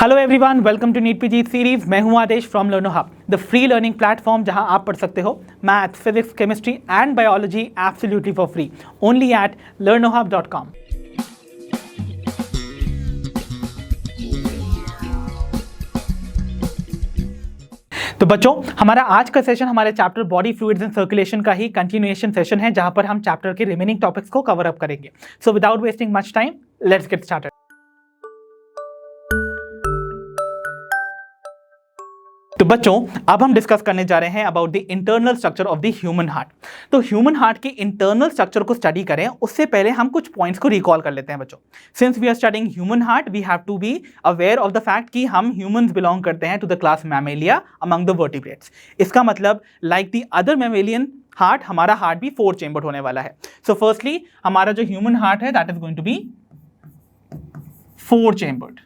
Hello everyone, welcome to NEET PG series. मैं हूं Adesh from Learno Hub, the free learning platform जहां आप पढ़ सकते हो math, physics, chemistry and biology absolutely for free, only at learnohub.com। तो बच्चों, हमारा आज का सेशन हमारे chapter body fluids and circulation का ही कंटिन्यूएशन सेशन है, जहां पर हम चैप्टर के रिमेनिंग टॉपिक्स को कवर अप करेंगे। So without wasting much time, let's get started. तो बच्चों, अब हम डिस्कस करने जा रहे हैं about the internal structure of the human heart. तो ह्यूमन हार्ट के इंटरनल स्ट्रक्चर को स्टडी करें उससे पहले हम कुछ पॉइंट्स को रिकॉल कर लेते हैं बच्चों। Since we are studying human heart, we have to be aware of the fact कि हम ह्यूमंस बिलोंग करते हैं to the class Mammalia among the vertebrates. इसका मतलब like the other mammalian heart, हमारा हार्ट भी 4 चेंबर्ड होने वाला है। सो फर्स्टली हमारा जो ह्यूमन हार्ट है that is going to be 4 chambered.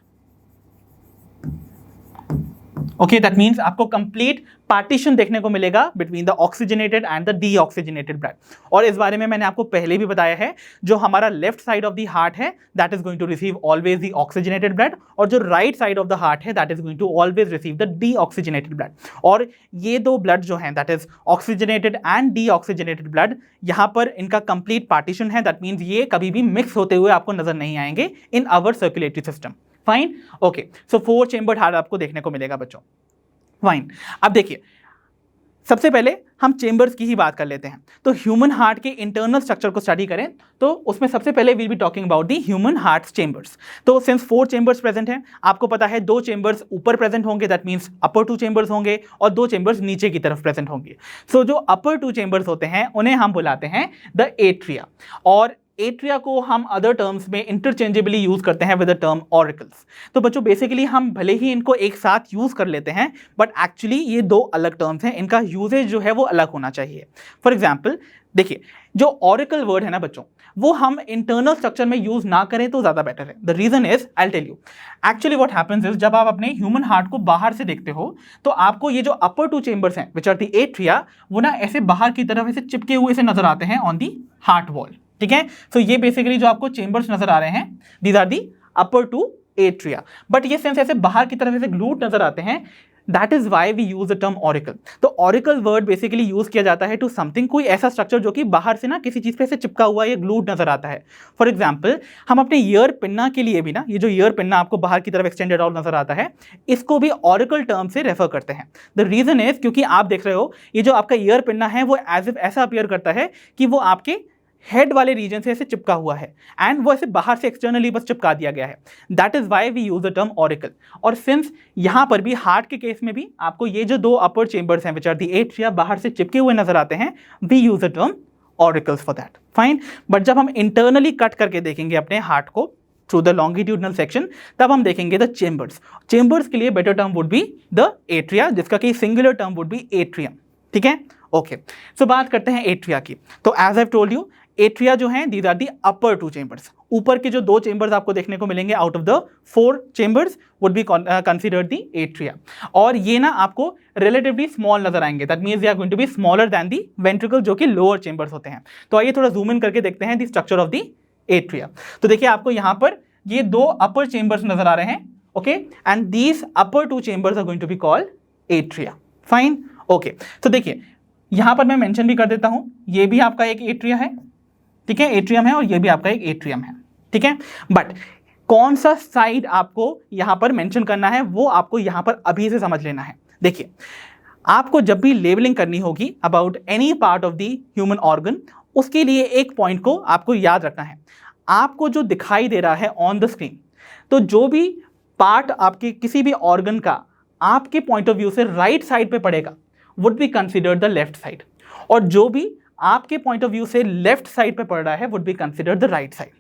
Okay, that means आपको कंप्लीट पार्टीशन देखने को मिलेगा between the oxygenated and the deoxygenated blood. और इस बारे में मैंने आपको पहले भी बताया है, जो हमारा left side of the heart है that is going to receive always the oxygenated blood, और जो right side of the heart है that is going to always receive the deoxygenated blood. और ये दो ब्लड जो हैं that is oxygenated and deoxygenated blood, यहाँ पर इनका कंप्लीट पार्टीशन है। दैट मीन्स ये कभी भी मिक्स होते हुए आपको नजर नहीं आएंगे in our circulatory system. Fine, okay. So 4 chambered heart आपको देखने को मिलेगा बच्चों। फाइन, अब देखिए, सबसे पहले हम चेंबर्स की ही बात कर लेते हैं। तो ह्यूमन हार्ट के इंटरनल स्ट्रक्चर को स्टडी करें तो उसमें सबसे पहले we'll be talking about the human heart chambers. तो सिंस 4 चेंबर्स प्रेजेंट हैं, आपको पता है 2 चेंबर्स ऊपर प्रेजेंट होंगे, दैट मीन्स अपर 2 चेंबर्स होंगे, और 2 चेंबर्स नीचे की तरफ प्रेजेंट होंगे। सो जो अपर 2 चेंबर्स होते हैं उन्हें हम बुलाते हैं द एट्रिया, और एट्रिया को हम अदर टर्म्स में इंटरचेंजेबली यूज करते हैं विद द टर्म ऑरिकल्स। तो बच्चों बेसिकली हम भले ही इनको एक साथ यूज कर लेते हैं, बट एक्चुअली ये 2 अलग टर्म्स हैं, इनका यूजेज जो है वो अलग होना चाहिए। फॉर एग्जाम्पल देखिए, जो ऑरिकल वर्ड है ना बच्चों, वो हम इंटरनल स्ट्रक्चर में यूज ना करें तो ज्यादा बेटर है। The reason is, I tell you, actually what happens is, जब आप अपने ह्यूमन हार्ट को बाहर से देखते हो तो आपको ये जो अपर 2 चेंबर्स हैं विच आर द एट्रिया, वो ना ऐसे बाहर की तरफ ऐसे चिपके हुए से नजर आते हैं ऑन दी हार्ट वॉल। ठीक है, तो ये बेसिकली जो आपको चेंबर्स नजर आ रहे हैं these are the upper 2 atria, but ये सेंस ऐसे बाहर की तरफ ऐसे ग्लूड नजर आते हैं, that is why we use the term auricle. तो ऑरिकल वर्ड बेसिकली यूज किया जाता है टू समथिंग, कोई ऐसा स्ट्रक्चर जो कि बाहर से ना किसी चीज पे से चिपका हुआ या ग्लूड नजर आता है। फॉर एग्जाम्पल हम अपने ईयर पिन्ना के लिए भी ना, ये जो ईयर पिन्ना आपको बाहर की तरफ एक्सटेंडेड आउट नजर आता है, इसको भी ऑरिकल टर्म से रेफर करते हैं। द रीजन इज, क्योंकि आप देख रहे हो ये जो आपका ईयर पिन्ना है वो एज इफ ऐसा अपीयर करता है कि वो आपके हेड वाले रीजन से ऐसे चिपका हुआ है, एंड वो ऐसे बाहर से एक्सटर्नली बस चिपका दिया गया है। That is why we use the term auricle. और सिंस यहां पर भी हार्ट के केस में भी आपको ये जो 2 अपर चेंबर्स हैं विच आर द एट्रिया बाहर से चिपके हुए नजर आते हैं, we use the term auricles for that. Fine, but जब हम इंटरनली कट करके देखेंगे अपने हार्ट को थ्रू द लॉन्गिट्यूडनल सेक्शन, तब हम देखेंगे द चेंबर्स। चेंबर्स के लिए better term would be the atria, जिसका कि singular term would be atrium. ठीक है, ओके। सो बात करते हैं एट्रिया की। तो as I told you, atria जो हैं these are the upper 2 chambers. ऊपर के जो 2 चेंबर्स आपको देखने को मिलेंगे out of the 4 chambers would be considered the atria, और ये ना आपको रिलेटिवली स्मॉल नजर आएंगे। That means they are going to be smaller than the ventricle, जो कि लोअर चेंबर्स होते हैं। तो आइए थोड़ा जूम इन करके देखते हैं the structure of the atria. तो देखिए, आपको यहां पर ये 2 अपर चेंबर्स नजर आ रहे हैं, okay, and these upper 2 chambers are going to be called atria. Fine, okay. तो देखिए, यहां पर मैं मेंशन भी कर देता हूं, ये भी आपका एक एट्रिया है, ठीक है, एट्रियम है, और ये भी आपका एक एट्रियम है। ठीक है, बट कौन सा साइड आपको यहां पर मेंशन करना है वो आपको यहां पर अभी से समझ लेना है। देखिए, आपको जब भी लेबलिंग करनी होगी about any part of the human organ, उसके लिए एक पॉइंट को आपको याद रखना है। आपको जो दिखाई दे रहा है ऑन द स्क्रीन, तो जो भी पार्ट आपके किसी भी ऑर्गन का आपके पॉइंट ऑफ व्यू से राइट साइड पे पड़ेगा would be considered the left side, और जो भी आपके पॉइंट ऑफ व्यू से लेफ्ट साइड पे पड़ रहा है would be considered the right side.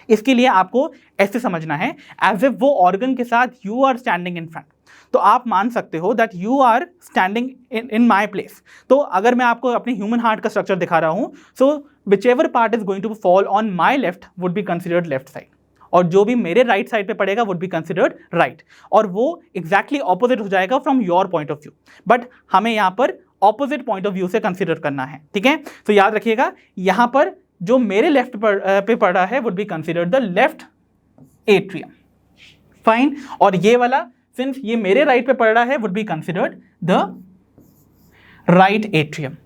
इसके लिए आपको ऐसे समझना है, एज इफ वो ऑर्गन के साथ you are standing in front. तो आप मान सकते हो that you are standing in my place. तो अगर मैं आपको अपने ह्यूमन हार्ट का स्ट्रक्चर दिखा रहा हूं, so whichever part is going to fall on my left would be considered left side, और जो भी मेरे राइट साइड पे पड़ेगा वुड बी कंसिडर्ड राइट, और वो एग्जैक्टली ऑपोजिट हो जाएगा from your point of view. But हमें यहाँ पर ऑपोजिट पॉइंट ऑफ व्यू से कंसीडर करना है। ठीक है, तो याद रखिएगा, यहां पर जो मेरे लेफ्ट पे पड़ रहा है would be considered the left atrium. Fine, और ये वाला सिंस ये मेरे राइट पे पड़ रहा है, would be considered the right atrium.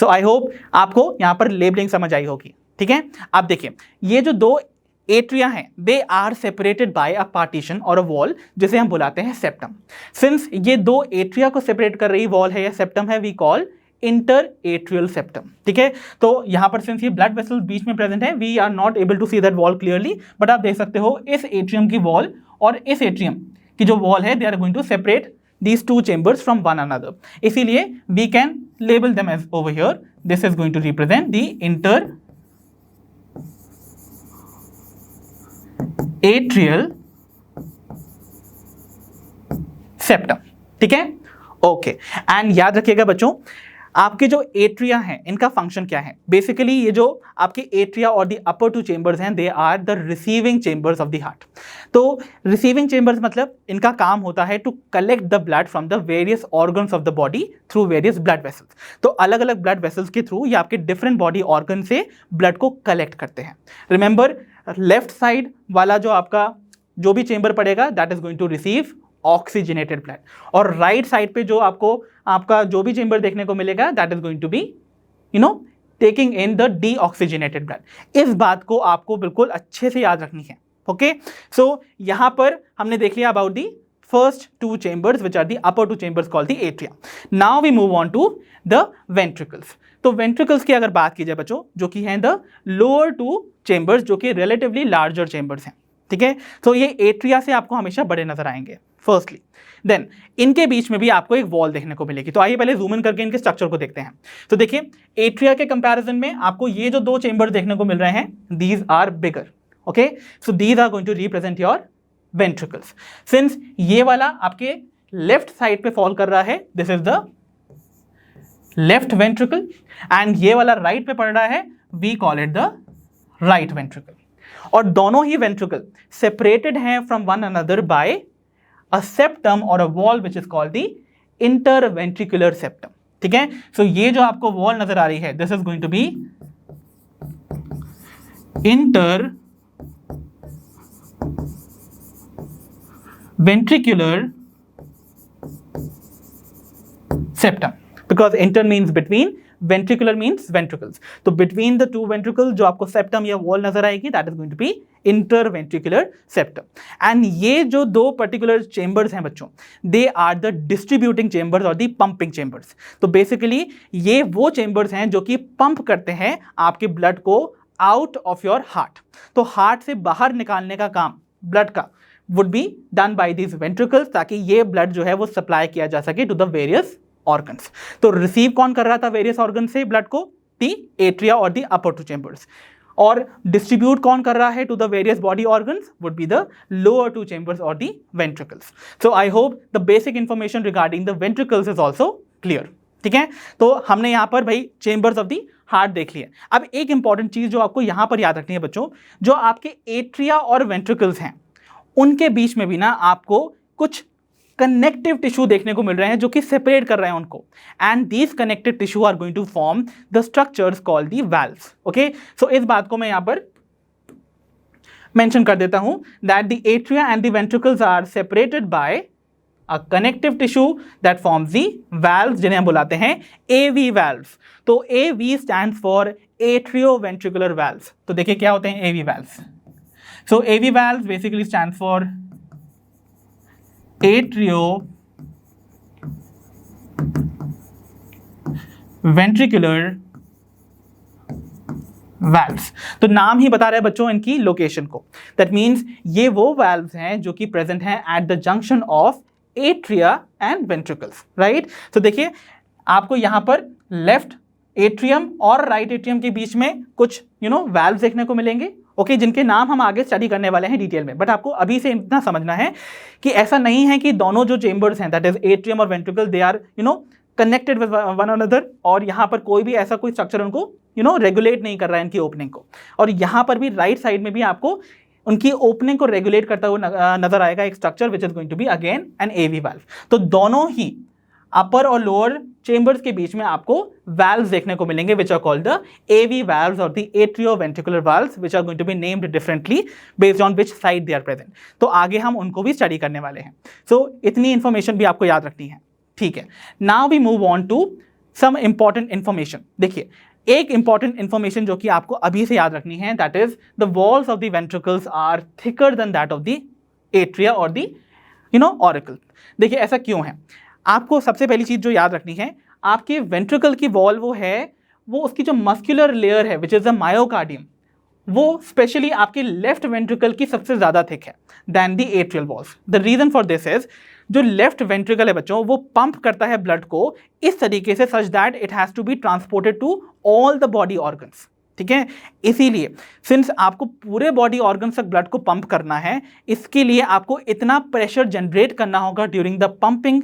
So I hope आपको यहां पर लेबलिंग समझ आई होगी, ठीक है। अब देखिए ये जो दो एट्रिया हैं, they are separated by a partition और अ वॉल, जिसे हम बुलाते हैं सेप्टम। सिंस ये दो एट्रिया को सेपरेट कर रही वॉल है या सेप्टम है, we call interatrial septum, ठीक है। तो यहां पर सिंस ये ब्लड वेसल बीच में प्रेजेंट है, we are not able to see that wall clearly, but आप देख सकते हो इस एट्रियम की वॉल और इस एट्रियम की जो वॉल है, they are going to separate these two chambers from one another. इसीलिए we can label them as over here. This is going to represent the inter-atrial septum. ठीक है, ओके। एंड याद रखिएगा बच्चों, आपके जो एट्रिया हैं इनका फंक्शन क्या है। बेसिकली ये जो आपके एट्रिया और द अपर टू चेंबर्स हैं, they are the receiving chambers of the heart. तो रिसीविंग चेंबर्स मतलब इनका काम होता है to collect the blood from the various organs of the body through various blood vessels. तो अलग अलग ब्लड वेसल्स के थ्रू ये आपके डिफरेंट बॉडी ऑर्गन से ब्लड को कलेक्ट करते हैं। रिमेंबर, लेफ्ट साइड वाला जो आपका जो भी चेंबर पड़ेगा, that is going to receive oxygenated blood, और राइट साइड पे जो आपका जो भी चेंबर देखने को मिलेगा, that is going to be taking in the deoxygenated blood. इस बात को आपको बिल्कुल अच्छे से याद रखनी है, ओके। सो यहां पर हमने देख लिया about the first two chambers which are the upper two chambers called the atria. Now we move on to the ventricles. तो वेंट्रिकल्स की अगर बात की जाए बच्चों, जो कि हैं द लोअर टू चेंबर्स, जो कि रिलेटिवली लार्जर चेंबर्स हैं, ठीक है। तो ये एट्रिया से आपको हमेशा बड़े नजर आएंगे फर्स्टली। देन इनके बीच में भी आपको एक वॉल देखने को मिलेगी। तो आइए पहले जूम इन करके इनके स्ट्रक्चर को देखते हैं। तो देखिए एट्रिया के कंपैरिजन में आपको ये जो दो चेंबर देखने को मिल रहे हैं, these are bigger, okay. So these are going to represent your ventricles. Since ये वाला आपके लेफ्ट साइड पे फॉल कर रहा है, this is the left ventricle, and ये वाला राइट पे पड़ रहा है, we call it the right ventricle. और दोनों ही वेंट्रिकल सेपरेटेड हैं from one another by a septum or a wall which is called the interventricular septum, ठीक है। सो ये जो आपको वॉल नजर आ रही है, this is going to be interventricular septum, because inter means between, ventricular means ventricles. तो between the two ventricles जो आपको septum या wall नजर आएगी, that is going to be interventricular septum. And ये जो दो particular chambers हैं बच्चों, they are the distributing chambers और the pumping chambers. तो basically ये वो chambers हैं जो कि पंप करते हैं आपके blood को out of your heart. तो heart से बाहर निकालने का काम blood का would be done by these ventricles, ताकि ये blood जो है वो supply किया जा सके to the various ऑर्गन्स। तो रिसीव कौन कर रहा था वेरियस ऑर्गन से ब्लड को? दी एट्रिया और दी अपर टू चेंबर्स। और डिस्ट्रीब्यूट कौन कर रहा है to the various body organs? Would be the lower two chambers और the ventricles. So I hope the basic information regarding the ventricles is also clear, ठीक है। तो हमने यहाँ पर भाई चेंबर्स ऑफ दी हार्ट देख लिए। अब एक इंपॉर्टेंट चीज जो आपको यहाँ पर याद रखनी है बच्चों, जो आपके एट्रिया और वेंट्रिकल्स हैं उनके बीच में भी ना आपको कुछ कनेक्टिव टिश्यू देखने को मिल रहे हैं जो कि सेपरेट कर रहे हैं उनको, and these connective tissue are going to form the structures called the valves, okay. So इस बात को मैं यहां पर मेंशन कर देता हूं that the atria and the ventricles are separated by a connective tissue that forms the valves, जिन्हें हम बुलाते हैं एवी वाल्व्स। तो AV stands for atrioventricular valves. तो देखिए क्या होते हैं AV valves. So AV valves basically stands for atrioventricular valves. तो नाम ही बता रहे हैं बच्चों इनकी लोकेशन को। दैट मीन्स ये वो वाल्व्स हैं जो कि प्रेजेंट हैं eight the junction of atria and ventricles, right. तो देखिए आपको यहां पर लेफ्ट एट्रियम और राइट एट्रियम के बीच में कुछ वाल्व्स देखने को मिलेंगे, ओके, जिनके नाम हम आगे स्टडी करने वाले हैं डिटेल में। बट आपको अभी से इतना समझना है कि ऐसा नहीं है कि दोनों जो चेंबर्स हैं दैट इज एट्रियम और ventricle, they are connected with one another, और यहाँ पर कोई भी ऐसा कोई स्ट्रक्चर उनको रेगुलेट नहीं कर रहा है इनकी ओपनिंग को। और यहाँ पर भी राइट साइड में भी आपको उनकी ओपनिंग को रेगुलेट करता हुआ नजर आएगा एक structure which is going to be again an AV valve. तो दोनों ही अपर और लोअर चेंबर्स के बीच में आपको valves देखने को मिलेंगे which are called the AV valves or the atrioventricular valves which are going to be named differently based on which side they are present. तो आगे हम उनको भी स्टडी करने वाले हैं. So इतनी इंफॉर्मेशन भी आपको याद रखनी है. ठीक है. Now we move on to some important information. देखिए एक इंपॉर्टेंट इंफॉर्मेशन जो कि आपको अभी से याद रखनी है, that is the walls of the ventricles are thicker than that of the atria और द ऑरिकल. देखिए ऐसा क्यों है. आपको सबसे पहली चीज जो याद रखनी है, आपके वेंट्रिकल की वॉल वो उसकी जो मस्कुलर लेयर है विच इज द मायोकार्डियम, वो स्पेशली आपके लेफ्ट वेंट्रिकल की सबसे ज्यादा थिक है than the atrial walls. The reason for this is जो लेफ्ट वेंट्रिकल है बच्चों, वो पंप करता है ब्लड को इस तरीके से such that it has to be transported to all the body organs. ठीक है, इसीलिए सिंस आपको पूरे बॉडी ऑर्गन्स तक ब्लड को पंप करना है, इसके लिए आपको इतना प्रेशर जनरेट करना होगा during the pumping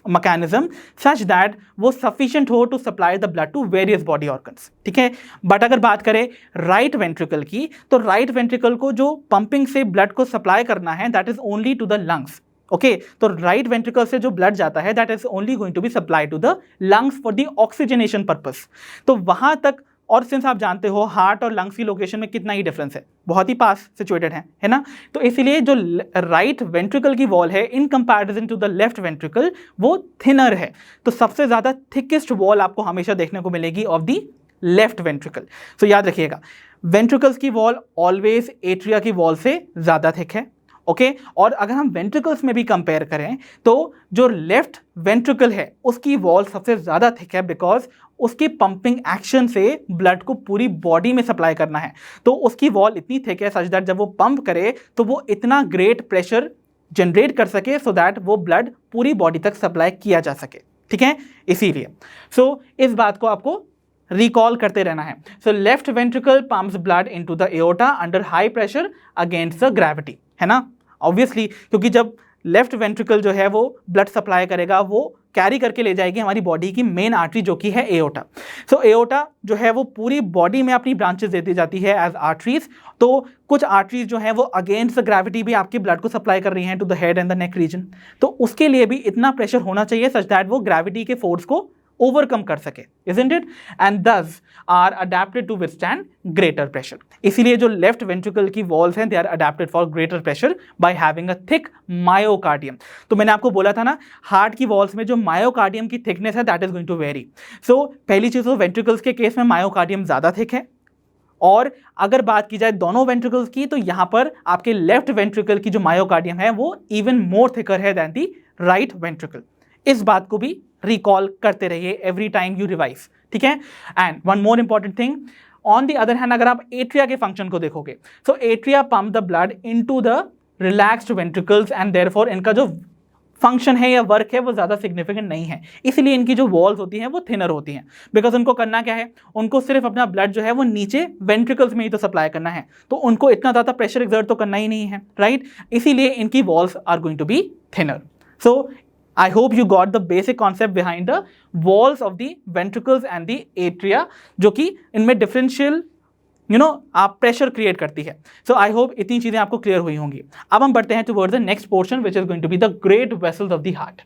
mechanism such that वो सफिशिएंट हो to supply the blood to various body organs. ठीक है, बट अगर बात करें राइट वेंट्रिकल की, तो राइट वेंट्रिकल को जो पंपिंग से ब्लड को सप्लाई करना है that is only to the lungs. Okay, तो राइट वेंट्रिकल से जो ब्लड जाता है that is only going to be supply to the lungs for the oxygenation purpose. तो वहां तक, और सिंस आप जानते हो हार्ट और लंग्स की लोकेशन में कितना ही डिफरेंस है, बहुत ही पास सिचुएटेड है ना. तो इसीलिए जो राइट वेंट्रिकल की वॉल है in comparison to the left ventricle वो थिनर है. तो सबसे ज्यादा थिकेस्ट वॉल आपको हमेशा देखने को मिलेगी ऑफ द लेफ्ट वेंट्रिकल. सो याद रखिएगा, वेंट्रिकल्स की वॉल ऑलवेज एट्रिया की वॉल से ज्यादा थिक है. ओके, और अगर हम वेंट्रिकल्स में भी कंपेयर करें तो जो लेफ्ट वेंट्रिकल है उसकी वॉल सबसे ज्यादा थिक है बिकॉज उसके पंपिंग एक्शन से ब्लड को पूरी बॉडी में सप्लाई करना है. तो उसकी वॉल इतनी थिक है सच दैट जब वो पंप करे तो वो इतना ग्रेट प्रेशर जनरेट कर सके सो दैट वो ब्लड पूरी बॉडी तक सप्लाई किया जा सके. ठीक है, इसीलिए इस बात को आपको रिकॉल करते रहना है. So left ventricle pumps blood into the aorta under high pressure against the gravity, है ना. ऑब्वियसली, क्योंकि जब लेफ्ट वेंट्रिकल जो है वो ब्लड सप्लाई करेगा, वो कैरी करके ले जाएगी हमारी बॉडी की मेन आर्टरी जो कि है एओर्टा. सो एओर्टा जो है वो पूरी बॉडी में अपनी ब्रांचेस देती जाती है एज आर्टरीज. तो कुछ आर्टरीज जो है वो अगेंस्ट द ग्रेविटी भी आपके ब्लड को सप्लाई कर रही हैं to the head and the neck region. तो उसके लिए भी इतना प्रेशर होना चाहिए सच दैट वो ग्रेविटी के फोर्स को ओवरकम कर सके, isn't it? And thus are adapted to withstand greater pressure. इसीलिए जो लेफ्ट वेंट्रिकल की वॉल्स हैं, they are adapted for greater pressure by having a thick myocardium. तो मैंने आपको बोला था ना, हार्ट की वॉल्स में जो मायोकार्डियम की थिकनेस है that is going to vary. So पहली चीज तो वेंट्रिकल्स के केस में मायोकार्डियम ज्यादा थिक है, और अगर बात की जाए दोनों वेंट्रिकल्स की तो यहां पर आपके लेफ्ट वेंट्रिकल की जो मायोकार्डियम है वो इवन मोर थिकर है देन दी राइट वेंट्रिकल. इस बात को भी रिकॉल करते रहिए एवरी टाइम यू रिवाइज. ठीक है, and one more important thing, on the other hand अगर आप एट्रिया के फंक्शन को देखोगे, so atria pump the blood into the relaxed ventricles and therefore इनका जो फंक्शन है या वर्क है वो ज्यादा सिग्निफिकेंट नहीं है. इसलिए इनकी जो वॉल्स होती हैं वो थिनर होती हैं, बिकॉज उनको करना क्या है, उनको सिर्फ अपना ब्लड जो है वो नीचे वेंट्रिकल्स में ही तो सप्लाई करना है, तो उनको इतना ज्यादा प्रेशर एक्सर्ट तो करना ही नहीं है, राइट. इसीलिए इनकी walls are going to be thinner. So I hope you got the basic concept behind the walls of the ventricles and the atria, जो कि इनमें differential आप प्रेशर क्रिएट करती है. सो आई होप इतनी चीजें आपको क्लियर हुई होंगी. अब हम बढ़ते हैं towards the next portion which is going to be the great vessels of the heart.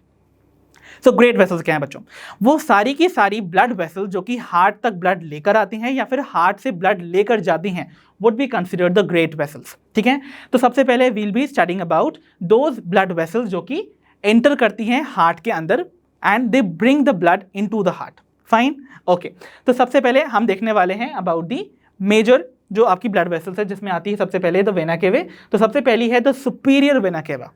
So great vessels क्या है बच्चों? वो सारी की सारी ब्लड वेसल्स जो कि हार्ट तक ब्लड लेकर आती हैं या फिर हार्ट से ब्लड लेकर जाती हैं would be considered the great vessels. ठीक है, तो सबसे पहले we'll be studying about those blood vessels जो कि एंटर करती हैं हार्ट के अंदर and they bring the blood into the heart. Fine, okay. तो सबसे पहले हम देखने वाले हैं अबाउट दी मेजर जो आपकी ब्लड वेसल्स है, जिसमें आती है सबसे पहले द वेना केवे. तो सबसे पहली है the superior vena cava.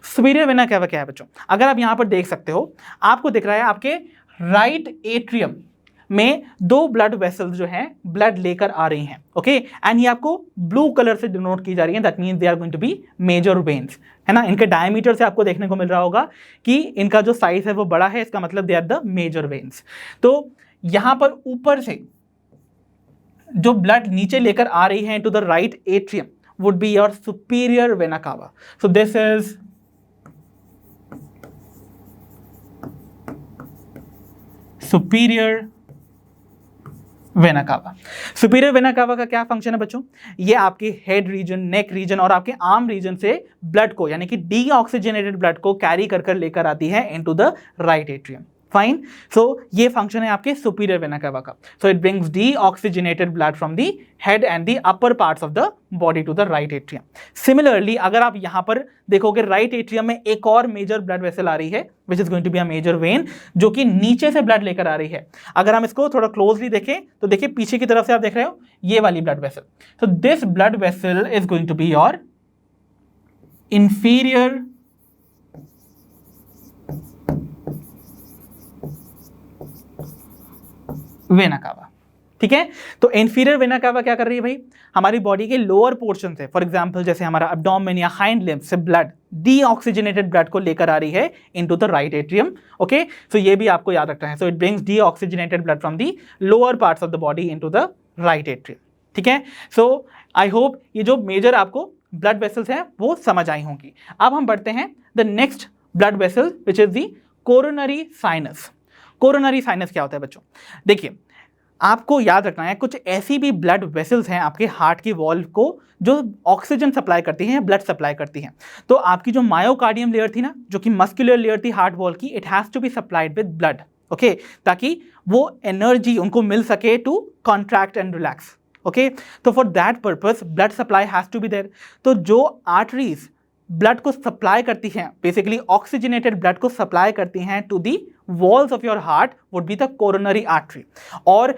Superior vena cava क्या है बच्चों? अगर आप यहां पर देख सकते हो, आपको दिख रहा है आपके राइट एट्रियम में दो ब्लड वेसल्स जो हैं ब्लड लेकर आ रही हैं. ओके, एंड ये आपको ब्लू कलर से डिनोट की जा रही है. That means they are going to be major veins, है ना. इनके डायमीटर से आपको देखने को मिल रहा होगा कि इनका जो साइज है वो बड़ा है, इसका मतलब they are the major veins. तो यहां पर ऊपर से जो ब्लड नीचे लेकर आ रही है to the right atrium would be your superior vena cava. So this is superior vena cava. Superior vena cava का क्या फंक्शन है बच्चों? ये आपके हेड रीजन, नेक रीजन और आपके आर्म रीजन से ब्लड को, यानी कि डीऑक्सीजनेटेड ब्लड को कैरी कर लेकर आती है into the right atrium. Fine, so ये फंक्शन है आपके सुपीरियर वेना कावा का। So it brings deoxygenated blood from the head and the upper parts of the body to the right atrium. Similarly अगर आप यहां पर देखोगे राइट एट्रियम में एक और मेजर ब्लड वेसल आ रही है which is going to be a major vein, जो कि नीचे से ब्लड लेकर आ रही है। अगर हम इसको थोड़ा क्लोजली देखें तो देखिए पीछे की तरफ से आप देख रहे हो ये वाली blood vessel. So this blood vessel is going to be your inferior vena cava. ठीक है, तो इंफीरियर वेना कावा क्या कर रही है भाई? हमारी बॉडी के लोअर पोर्शन से, फॉर एग्जांपल जैसे हमारा एब्डोमेन या हाइंड लिम्ब से ब्लड, डीऑक्सीजनेटेड ब्लड को लेकर आ रही है into the right atrium. Okay, so ये भी आपको याद रखना है। So it brings deoxygenated blood from the lower parts of the body into the right atrium. ठीक है, सो आई होप ये जो मेजर आपको ब्लड वेसल्स हैं वो समझ आई होंगी। अब हम बढ़ते हैं the next blood vessel which is the coronary sinus. Coronary sinus क्या होता है बच्चों? देखिए आपको याद रखना है कुछ ऐसी भी ब्लड वेसल्स हैं आपके हार्ट की वॉल को जो ऑक्सीजन सप्लाई करती हैं, ब्लड सप्लाई करती हैं। तो आपकी जो मायोकार्डियम लेयर थी ना, जो कि मस्कुलर लेयर थी हार्ट वॉल की, it has to be supplied with blood. Okay, ताकि वो एनर्जी उनको मिल सके to contract and relax. Okay, तो for that purpose blood supply has to be there. तो जो आर्टरीज ब्लड को सप्लाई करती हैं, बेसिकली ऑक्सीजनेटेड ब्लड को सप्लाई करती हैं to the walls of your heart would be the coronary artery. और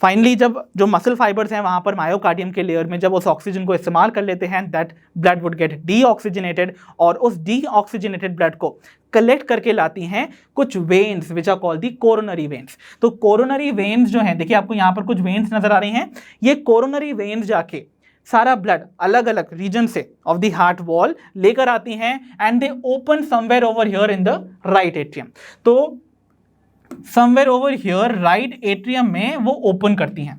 फाइनली जब जो मसल फाइबर्स हैं वहां पर मायोकार्डियम के लेयर में जब उस ऑक्सीजन को इस्तेमाल कर लेते हैं, that blood would get deoxygenated, और उस डीऑक्सीजनेटेड ब्लड को कलेक्ट करके लाती हैं कुछ veins which are called the coronary veins. तो कोरोनरी वेन्स जो हैं, देखिए आपको यहाँ पर कुछ वेन्स नजर आ रही हैं, ये कोरोनरी वेन्स जाके सारा ब्लड अलग अलग रीजन से ऑफ द हार्ट वॉल लेकर आती हैं and they open somewhere over here in the right atrium. तो somewhere over here right atrium में वो ओपन करती हैं।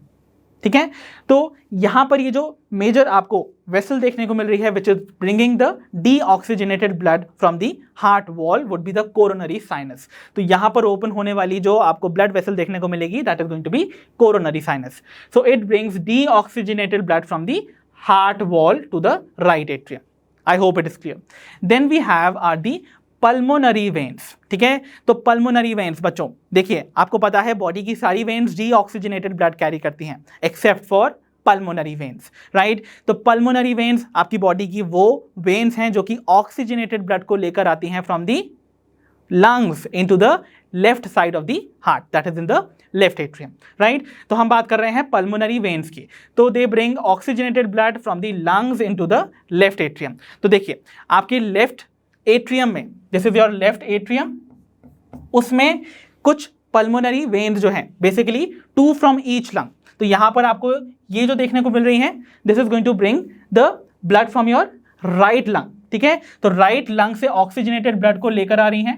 ठीक है, तो यहां पर ये जो मेजर आपको वेसल देखने को मिल रही है which is bringing the deoxygenated blood from the heart wall would be the coronary sinus. तो यहां पर ओपन होने वाली जो आपको ब्लड वेसल देखने को मिलेगी that is going to be coronary sinus. So it brings deoxygenated blood from the heart wall to the right atrium. I hope it is clear. Then we have are the pulmonary veins. ठीक है, तो pulmonary veins बच्चों देखिए आपको पता है body की सारी वेन्स डीऑक्सीजनेटेड ब्लड कैरी करती हैं except for pulmonary veins, right? तो पल्मोनरी वेन्स आपकी बॉडी की वो वेन्स हैं जो कि ऑक्सीजनेटेड ब्लड को लेकर आती हैं from the lungs into the left side of the heart, that is in the left atrium, right? तो हम बात कर रहे हैं pulmonary veins की। तो they bring oxygenated blood from the lungs into the left atrium। तो देखिए आपके left atrium में, this is your left atrium, उसमें कुछ pulmonary veins जो हैं basically 2 from each lung। तो यहां पर आपको ये जो देखने को मिल रही हैं, this is going to bring the blood from your right lung। ठीक है, तो राइट लंग से ऑक्सीजनेटेड ब्लड को लेकर आ रही हैं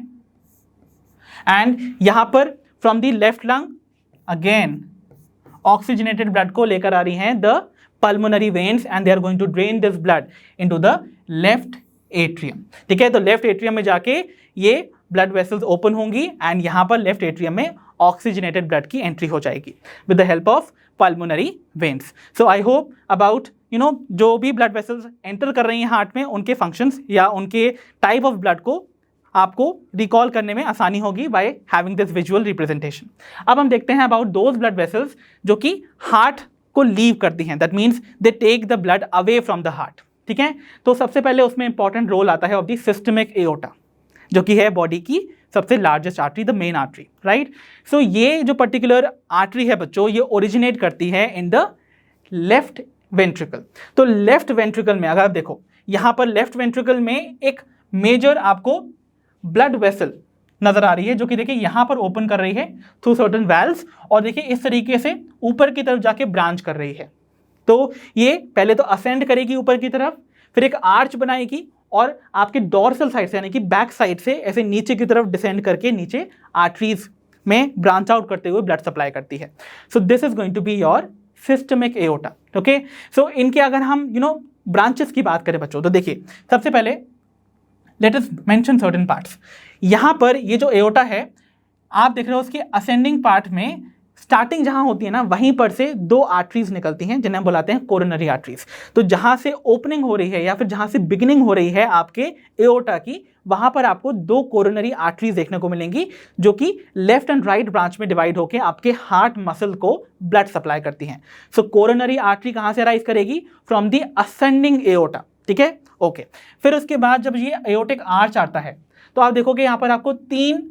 एंड यहां पर from the left lung again oxygenated blood को लेकर आ रही हैं the pulmonary veins and they are going to drain this blood into the left atrium. ठीक है, तो लेफ्ट एट्रियम में जाके ये ब्लड वेसल्स ओपन होंगी एंड यहां पर लेफ्ट एट्रियम में ऑक्सीजनेटेड ब्लड की एंट्री हो जाएगी with the help of pulmonary veins. So I hope about जो भी ब्लड वेसल्स एंटर कर रही हैं हार्ट में उनके फंक्शंस या उनके टाइप ऑफ ब्लड को आपको रिकॉल करने में आसानी होगी by having this visual representation. अब हम देखते हैं अबाउट दोज ब्लड वेसल्स जो कि हार्ट को लीव करती हैं, that means they take the blood away from the heart. ठीक है, तो सबसे पहले उसमें इंपॉर्टेंट रोल आता है ऑफ द सिस्टमिक एओर्टा, जो कि है बॉडी की सबसे largest artery, the main artery, right? So ये जो पर्टिकुलर आर्टरी है बच्चों, ये ओरिजिनेट करती है इन द लेफ्ट वेंट्रिकल। तो लेफ्ट वेंट्रिकल में अगर आप देखो यहां पर लेफ्ट वेंट्रिकल में एक मेजर आपको ब्लड वेसल नजर आ रही है जो कि देखिए यहां पर ओपन कर रही है थ्रू सर्टेन वैल्व्स और देखिए इस तरीके से ऊपर की तरफ जाके ब्रांच कर रही है। तो ये पहले तो असेंड करेगी ऊपर की तरफ, फिर एक आर्च बनाएगी और आपके डोर्सल साइड से यानी कि बैक साइड से ऐसे नीचे की तरफ डिसेंड करके नीचे आर्टरीज में ब्रांच आउट करते हुए ब्लड सप्लाई करती है। So this is going to be your systemic aorta. Okay, so इनके अगर हम ब्रांचेस की बात करें बच्चों, तो देखिए सबसे पहले let us mention certain parts. यहां पर ये जो एओर्टा है आप देख रहे हो उसके असेंडिंग पार्ट में स्टार्टिंग जहां होती है ना, वहीं पर से दो आर्टरीज निकलती हैं जिन्हें बुलाते हैं कोरोनरी आर्टरीज। तो जहां से ओपनिंग हो रही है या फिर जहां से बिगिनिंग हो रही है आपके एओर्टा की, वहां पर आपको दो कोरोनरी आर्टरीज देखने को मिलेंगी जो कि लेफ्ट एंड राइट ब्रांच में डिवाइड होकर आपके हार्ट मसल को ब्लड सप्लाई करती हैं। सो कोरोनरी आर्टरी कहां से राइज करेगी? From the ascending aorta. ठीक है, ओके। फिर उसके बाद जब ये एओर्टिक आर्च आता है तो आप देखोगे यहां पर आपको 3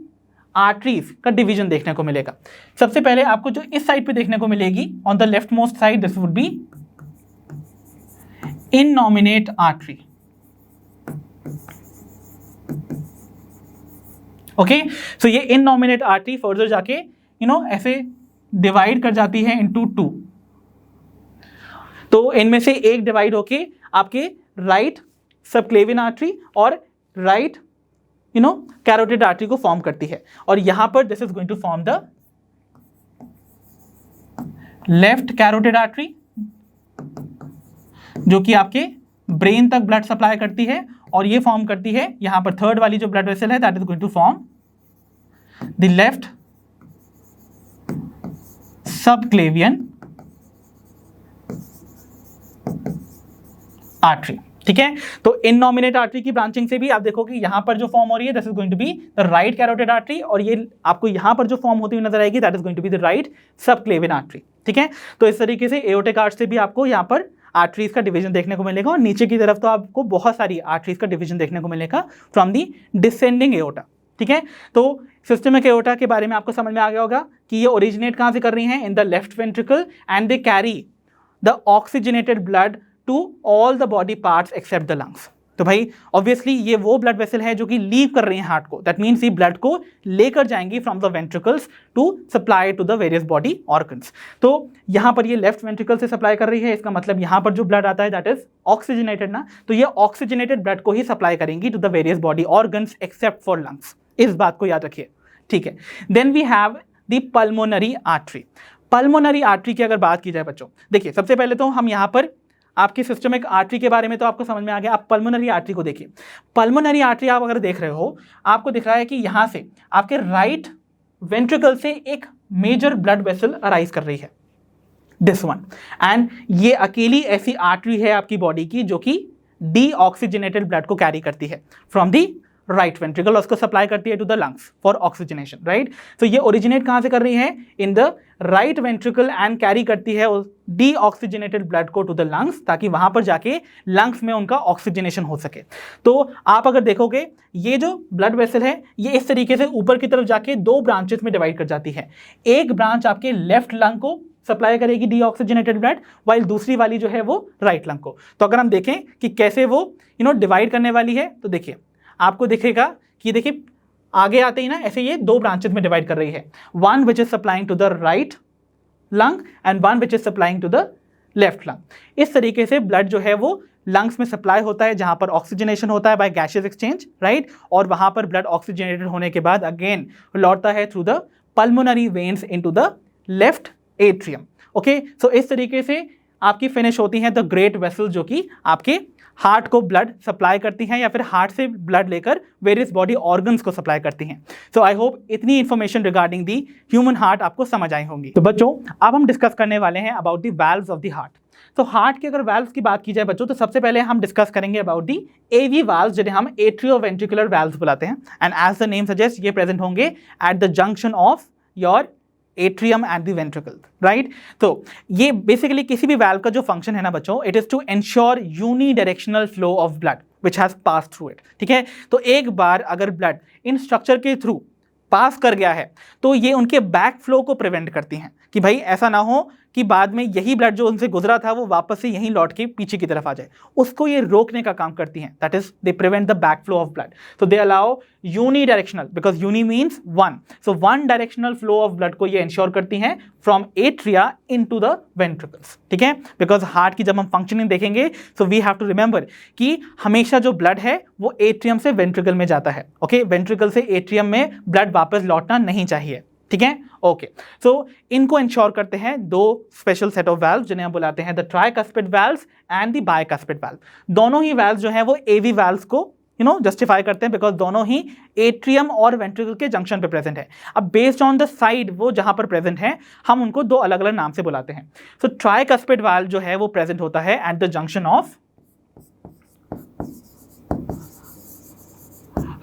आर्टरीज का डिवीजन देखने को मिलेगा। सबसे पहले आपको जो इस साइड पे देखने को मिलेगी, on the left most side, this would be innominate artery. Okay, so ये इननॉमिनेट आर्टरी फर्दर जाके ऐसे डिवाइड कर जाती है इनटू 2। तो इनमें से एक डिवाइड होके आपके राइट सबक्लेवियन आर्टरी और राइट कैरोटिड आर्टरी को फॉर्म करती है। और यहां पर this is going to form the left carotid artery जो कि आपके ब्रेन तक ब्लड सप्लाई करती है, और ये फॉर्म करती है यहां पर थर्ड वाली जो ब्लड वेसल है, that is going to form the left subclavian artery. ठीक है, तो इननॉमिनेट आर्टरी की ब्रांचिंग से भी आप देखोगे यहां पर जो फॉर्म हो रही है, this is going to be the right carotid artery, और ये आपको यहां पर जो फॉर्म होती हुई नजर आएगी, that is going to be the right subclavian artery. ठीक है, तो इस तरीके से एओर्टिक आर्च से भी आपको यहां पर आर्टरीज का डिवीजन देखने को मिलेगा, और नीचे की तरफ तो आपको बहुत सारी आर्टरीज का डिवीजन देखने को मिलेगा फ्रॉम दी डिसेंडिंग एओर्टा। ठीक है, तो सिस्टमिक एओर्टा के बारे में आपको समझ में आ गया होगा कि ये ओरिजिनेट कहां से कर रही हैं? In the left ventricle, and they carry the oxygenated blood to all the body parts except the lungs. तो भाई ऑब्वियसली ये वो ब्लड वेसल है जो कि लीव कर रही हैं हार्ट को, दैट मीन्स ये ब्लड को लेकर जाएंगी from the ventricles to supply to the various body organs. तो यहां पर ये लेफ्ट वेंट्रिकल से सप्लाई कर रही है, इसका मतलब यहां पर जो ब्लड आता है दैट इज ऑक्सीजनेटेड ना, तो ये ऑक्सीजनेटेड ब्लड को ही सप्लाई करेंगी to the various body organs except for lungs. इस बात को याद रखिए। ठीक है, then we have the pulmonary artery. Pulmonary artery की अगर बात की जाए बच्चों, देखिए सबसे पहले तो हम यहां पर आपकी सिस्टमिक आर्टरी के बारे में तो आपको समझ में आ गया। आप पल्मोनरी आर्टरी को देखिए। पल्मोनरी आर्टरी आप अगर देख रहे हो, आपको दिख रहा है कि यहां से आपके राइट वेंट्रिकल से एक मेजर ब्लड वेसल अराइज कर रही है, दिस वन, एंड ये अकेली ऐसी आर्टरी है आपकी बॉडी की जो कि डीऑक्सीजनेटेड ब्लड को कैरी करती है फ्रॉम दी राइट वेंट्रिकल, उसको सप्लाई करती है to the lungs for oxygenation, right. तो ये ओरिजिनेट कहां से कर रही है? In the right ventricle, and carry करती है डीऑक्सीजनेटेड ब्लड को टू द लंग्स, ताकि वहां पर जाके लंग्स में उनका ऑक्सीजनेशन हो सके। तो आप अगर देखोगे ये जो ब्लड वेसल है ये इस तरीके से ऊपर की तरफ जाके 2 ब्रांचेस में डिवाइड कर जाती है। एक ब्रांच आपके लेफ्ट लंग को सप्लाई करेगी डीऑक्सीजनेटेड ब्लड, वाइल दूसरी वाली जो है वो राइट लंग को। तो अगर हम देखें कि कैसे वो डिवाइड करने वाली है, तो देखिए आपको दिखेगा कि देखिए आगे आते ही ना ऐसे ये 2 ब्रांचेस में डिवाइड कर रही है, one which is supplying to the right lung and one which is supplying to the left lung. इस तरीके से ब्लड जो है वो लंग्स में सप्लाई होता है जहां पर ऑक्सीजनेशन होता है बाय गैसियस एक्सचेंज, राइट, और वहां पर ब्लड ऑक्सीजनेटेड होने के बाद अगेन लौटता है through the pulmonary veins into the left atrium. Okay, so इस तरीके से आपकी फिनिश होती है द ग्रेट वेसल जो कि आपके हार्ट को ब्लड सप्लाई करती हैं या फिर हार्ट से ब्लड लेकर वेरियस बॉडी ऑर्गन्स को सप्लाई करती हैं। सो आई होप इतनी information regarding the human heart आपको समझ आई होंगी। तो बच्चों अब हम डिस्कस करने वाले हैं about the valves of the heart. तो हार्ट के अगर वाल्व्स की बात की जाए बच्चों, तो सबसे पहले हम डिस्कस करेंगे अबाउट दी एवी वाल्व्स, जिन्हें हम एट्रियोवेंट्रिकुलर वाल्व्स बुलाते हैं, and as the name suggest ये प्रेजेंट होंगे at the junction of your atrium and the ventricle, right. तो ये बेसिकली किसी भी वाल्व का जो फंक्शन है ना बच्चों, it is to ensure unidirectional flow of blood which has pass through it. ठीक है, तो एक बार अगर ब्लड इन स्ट्रक्चर के थ्रू पास कर गया है तो ये उनके बैक फ्लो को प्रिवेंट करती हैं कि भाई ऐसा ना हो कि बाद में यही ब्लड जो उनसे गुजरा था वो वापस से यहीं लौट के पीछे की तरफ आ जाए, उसको ये रोकने का काम करती हैं। That is they prevent the back flow of blood. तो they allow unidirectional, because uni means one, so one directional flow of blood को ये इंश्योर करती हैं from atria into the ventricles. ठीक है, बिकॉज हार्ट की जब हम फंक्शनिंग देखेंगे so we have to remember कि हमेशा जो ब्लड है वो एट्रियम से वेंट्रिकल में जाता है। ओके, वेंट्रिकल से एट्रियम में ब्लड वापस लौटना नहीं चाहिए। ठीक है, ओके, सो इनको इंश्योर करते हैं 2 स्पेशल सेट ऑफ वाल्व जिन्हें हम बुलाते हैं the tricuspid valves and the bicuspid valve. दोनों ही वाल्व जो हैं वो एवी वाल्व्स को जस्टिफाई करते हैं बिकॉज दोनों ही एट्रियम और वेंट्रिकल के जंक्शन पे प्रेजेंट है। अब बेस्ड ऑन द साइड वो जहां पर प्रेजेंट है हम उनको दो अलग अलग नाम से बुलाते हैं। सो ट्राइकस्पिड वाल्व जो है वो प्रेजेंट होता है at the junction of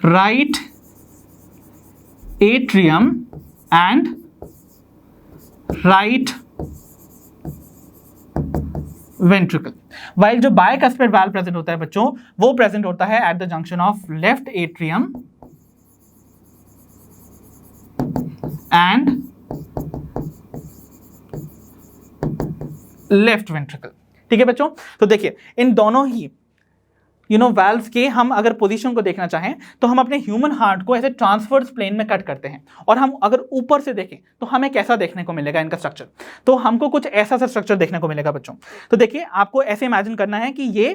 right atrium and right ventricle. While जो बाइकस्पिड वाल्व प्रेजेंट होता है बच्चों वो प्रेजेंट होता है at the junction of left atrium and left ventricle. ठीक है बच्चों, तो देखिए इन दोनों ही वाल्व्स के हम अगर पोजीशन को देखना चाहें तो हम अपने ह्यूमन हार्ट को ऐसे ट्रांसवर्स प्लेन में कट करते हैं, और हम अगर ऊपर से देखें तो हमें कैसा देखने को मिलेगा इनका स्ट्रक्चर, तो हमको कुछ ऐसा सा स्ट्रक्चर देखने को मिलेगा बच्चों। तो देखिए आपको ऐसे इमेजिन करना है कि ये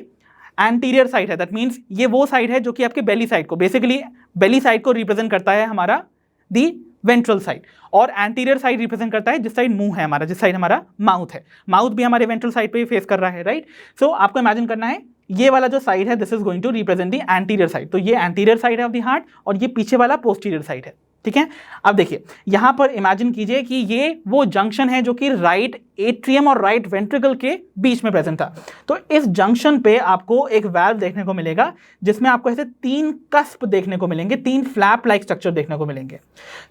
एंटीरियर साइड है, दैट मीन्स ये वो साइड है जो कि आपके बेली साइड को, बेसिकली बेली साइड को रिप्रेजेंट करता है हमारा दी वेंट्रल साइड, और एंटीरियर साइड रिप्रेजेंट करता है जिस साइड मुंह है हमारा, जिस साइड हमारा माउथ है। माउथ भी हमारे वेंट्रल साइड पे ही फेस कर रहा है, राइट। सो आपको इमेजिन करना है ये वाला जो साइड है this is going to represent the anterior side, तो ये एंटीरियर साइड है ऑफ द हार्ट और ये पीछे वाला पोस्टीरियर साइड है। ठीक है, अब देखिए यहां पर इमेजिन कीजिए कि ये वो जंक्शन है जो कि राइट एट्रियम और राइट वेंट्रिकल के बीच में प्रेजेंट था। तो इस जंक्शन पे आपको एक वाल्व देखने को मिलेगा जिसमें आपको ऐसे तीन कस्प देखने को मिलेंगे, तीन फ्लैप लाइक स्ट्रक्चर देखने को मिलेंगे।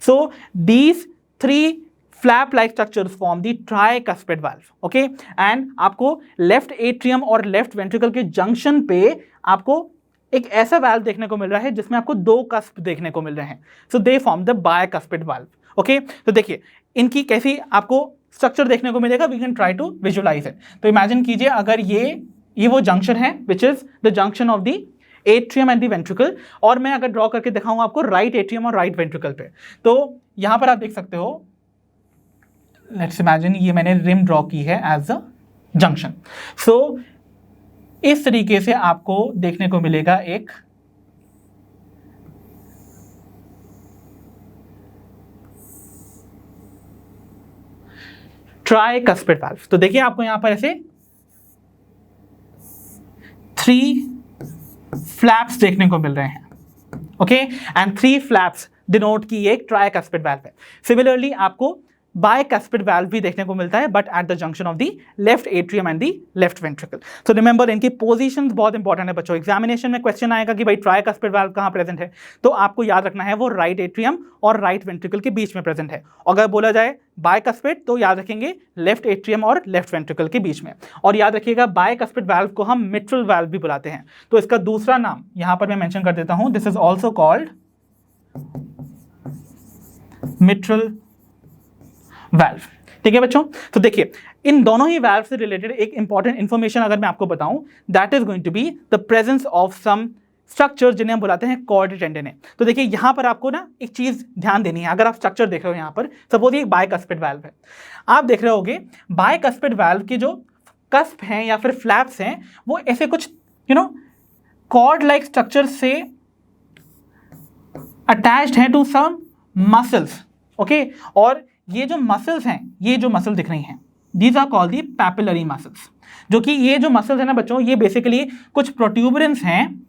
So these three flap like structures form the tricuspid valve, okay, and आपको लेफ्ट एट्रियम और लेफ्ट वेंट्रिकल के जंक्शन पे आपको एक ऐसा वाल्व देखने को मिल रहा है जिसमें आपको दो कस्प देखने को मिल रहे हैं। So they form the bicuspid valve, okay. तो देखिए इनकी कैसी आपको स्ट्रक्चर देखने को मिलेगा, we can try to visualise it. तो इमेजिन कीजिए अगर ये वो जंक्शन है which is the junction of the atrium and the ventricle, और मैं अगर ड्रॉ करके दिखाऊं आपको राइट एट्रियम और राइट वेंट्रिकल पे, तो यहां पर आप देख सकते हो, लेट्स इमेजिन ये मैंने रिम ड्रॉ की है एज अ जंक्शन। सो इस तरीके से आपको देखने को मिलेगा एक ट्राइकस्पिड वाल्व। तो देखिए आपको यहां पर ऐसे थ्री फ्लैप्स देखने को मिल रहे हैं, okay, and three flaps denote की एक ट्राइकस्पिड वाल्व है। सिमिलरली आपको बाइकस्पिड वाल्व भी देखने को मिलता है but at the junction of the left atrium and the left ventricle. So remember इनकी पोजीशंस बहुत इंपॉर्टेंट है बच्चों। एग्जामिनेशन में क्वेश्चन आएगा कि भाई ट्राइकस्पिड वाल्व कहां प्रेजेंट है, तो आपको याद रखना है वो राइट एट्रियम और राइट वेंट्रिकल के बीच में प्रेजेंट है। अगर बोला जाए बाइकस्पिड तो याद रखेंगे लेफ्ट एट्रियम और लेफ्ट वेंट्रिकल के बीच में, और याद रखिएगा बाइकस्पिड वाल्व को हम मिट्रल वाल्व भी बुलाते हैं। तो इसका दूसरा नाम यहां पर मैं मेंशन कर देता हूं, this is also called mitral valve. ठीक है बच्चों, तो देखिए इन दोनों ही वाल्व से रिलेटेड एक इंपॉर्टेंट इंफॉर्मेशन अगर मैं आपको बताऊं, that is going to be the presence of some structure जिन्हें हम बुलाते हैं कॉर्ड टेंडने। तो देखिए यहां पर आपको ना एक चीज ध्यान देनी है। अगर आप स्ट्रक्चर देख रहे हो यहां पर, सपोज ये बाइकस्पिड वाल्व है, आप देख रहे होगे बाइकस्पिड वाल्व के जो कस्प हैं या फिर फ्लैप्स हैं वो ऐसे कुछ कॉर्ड लाइक स्ट्रक्चर से अटैच्ड हैं टू सम मसल्स, ओके। और ये जो मसल्स हैं, ये जो मसल दिख रही हैं, these are called the papillary muscles. जो कि ये जो मसल्स है ना बच्चों, ये बेसिकली कुछ प्रोट्यूबरेंस हैं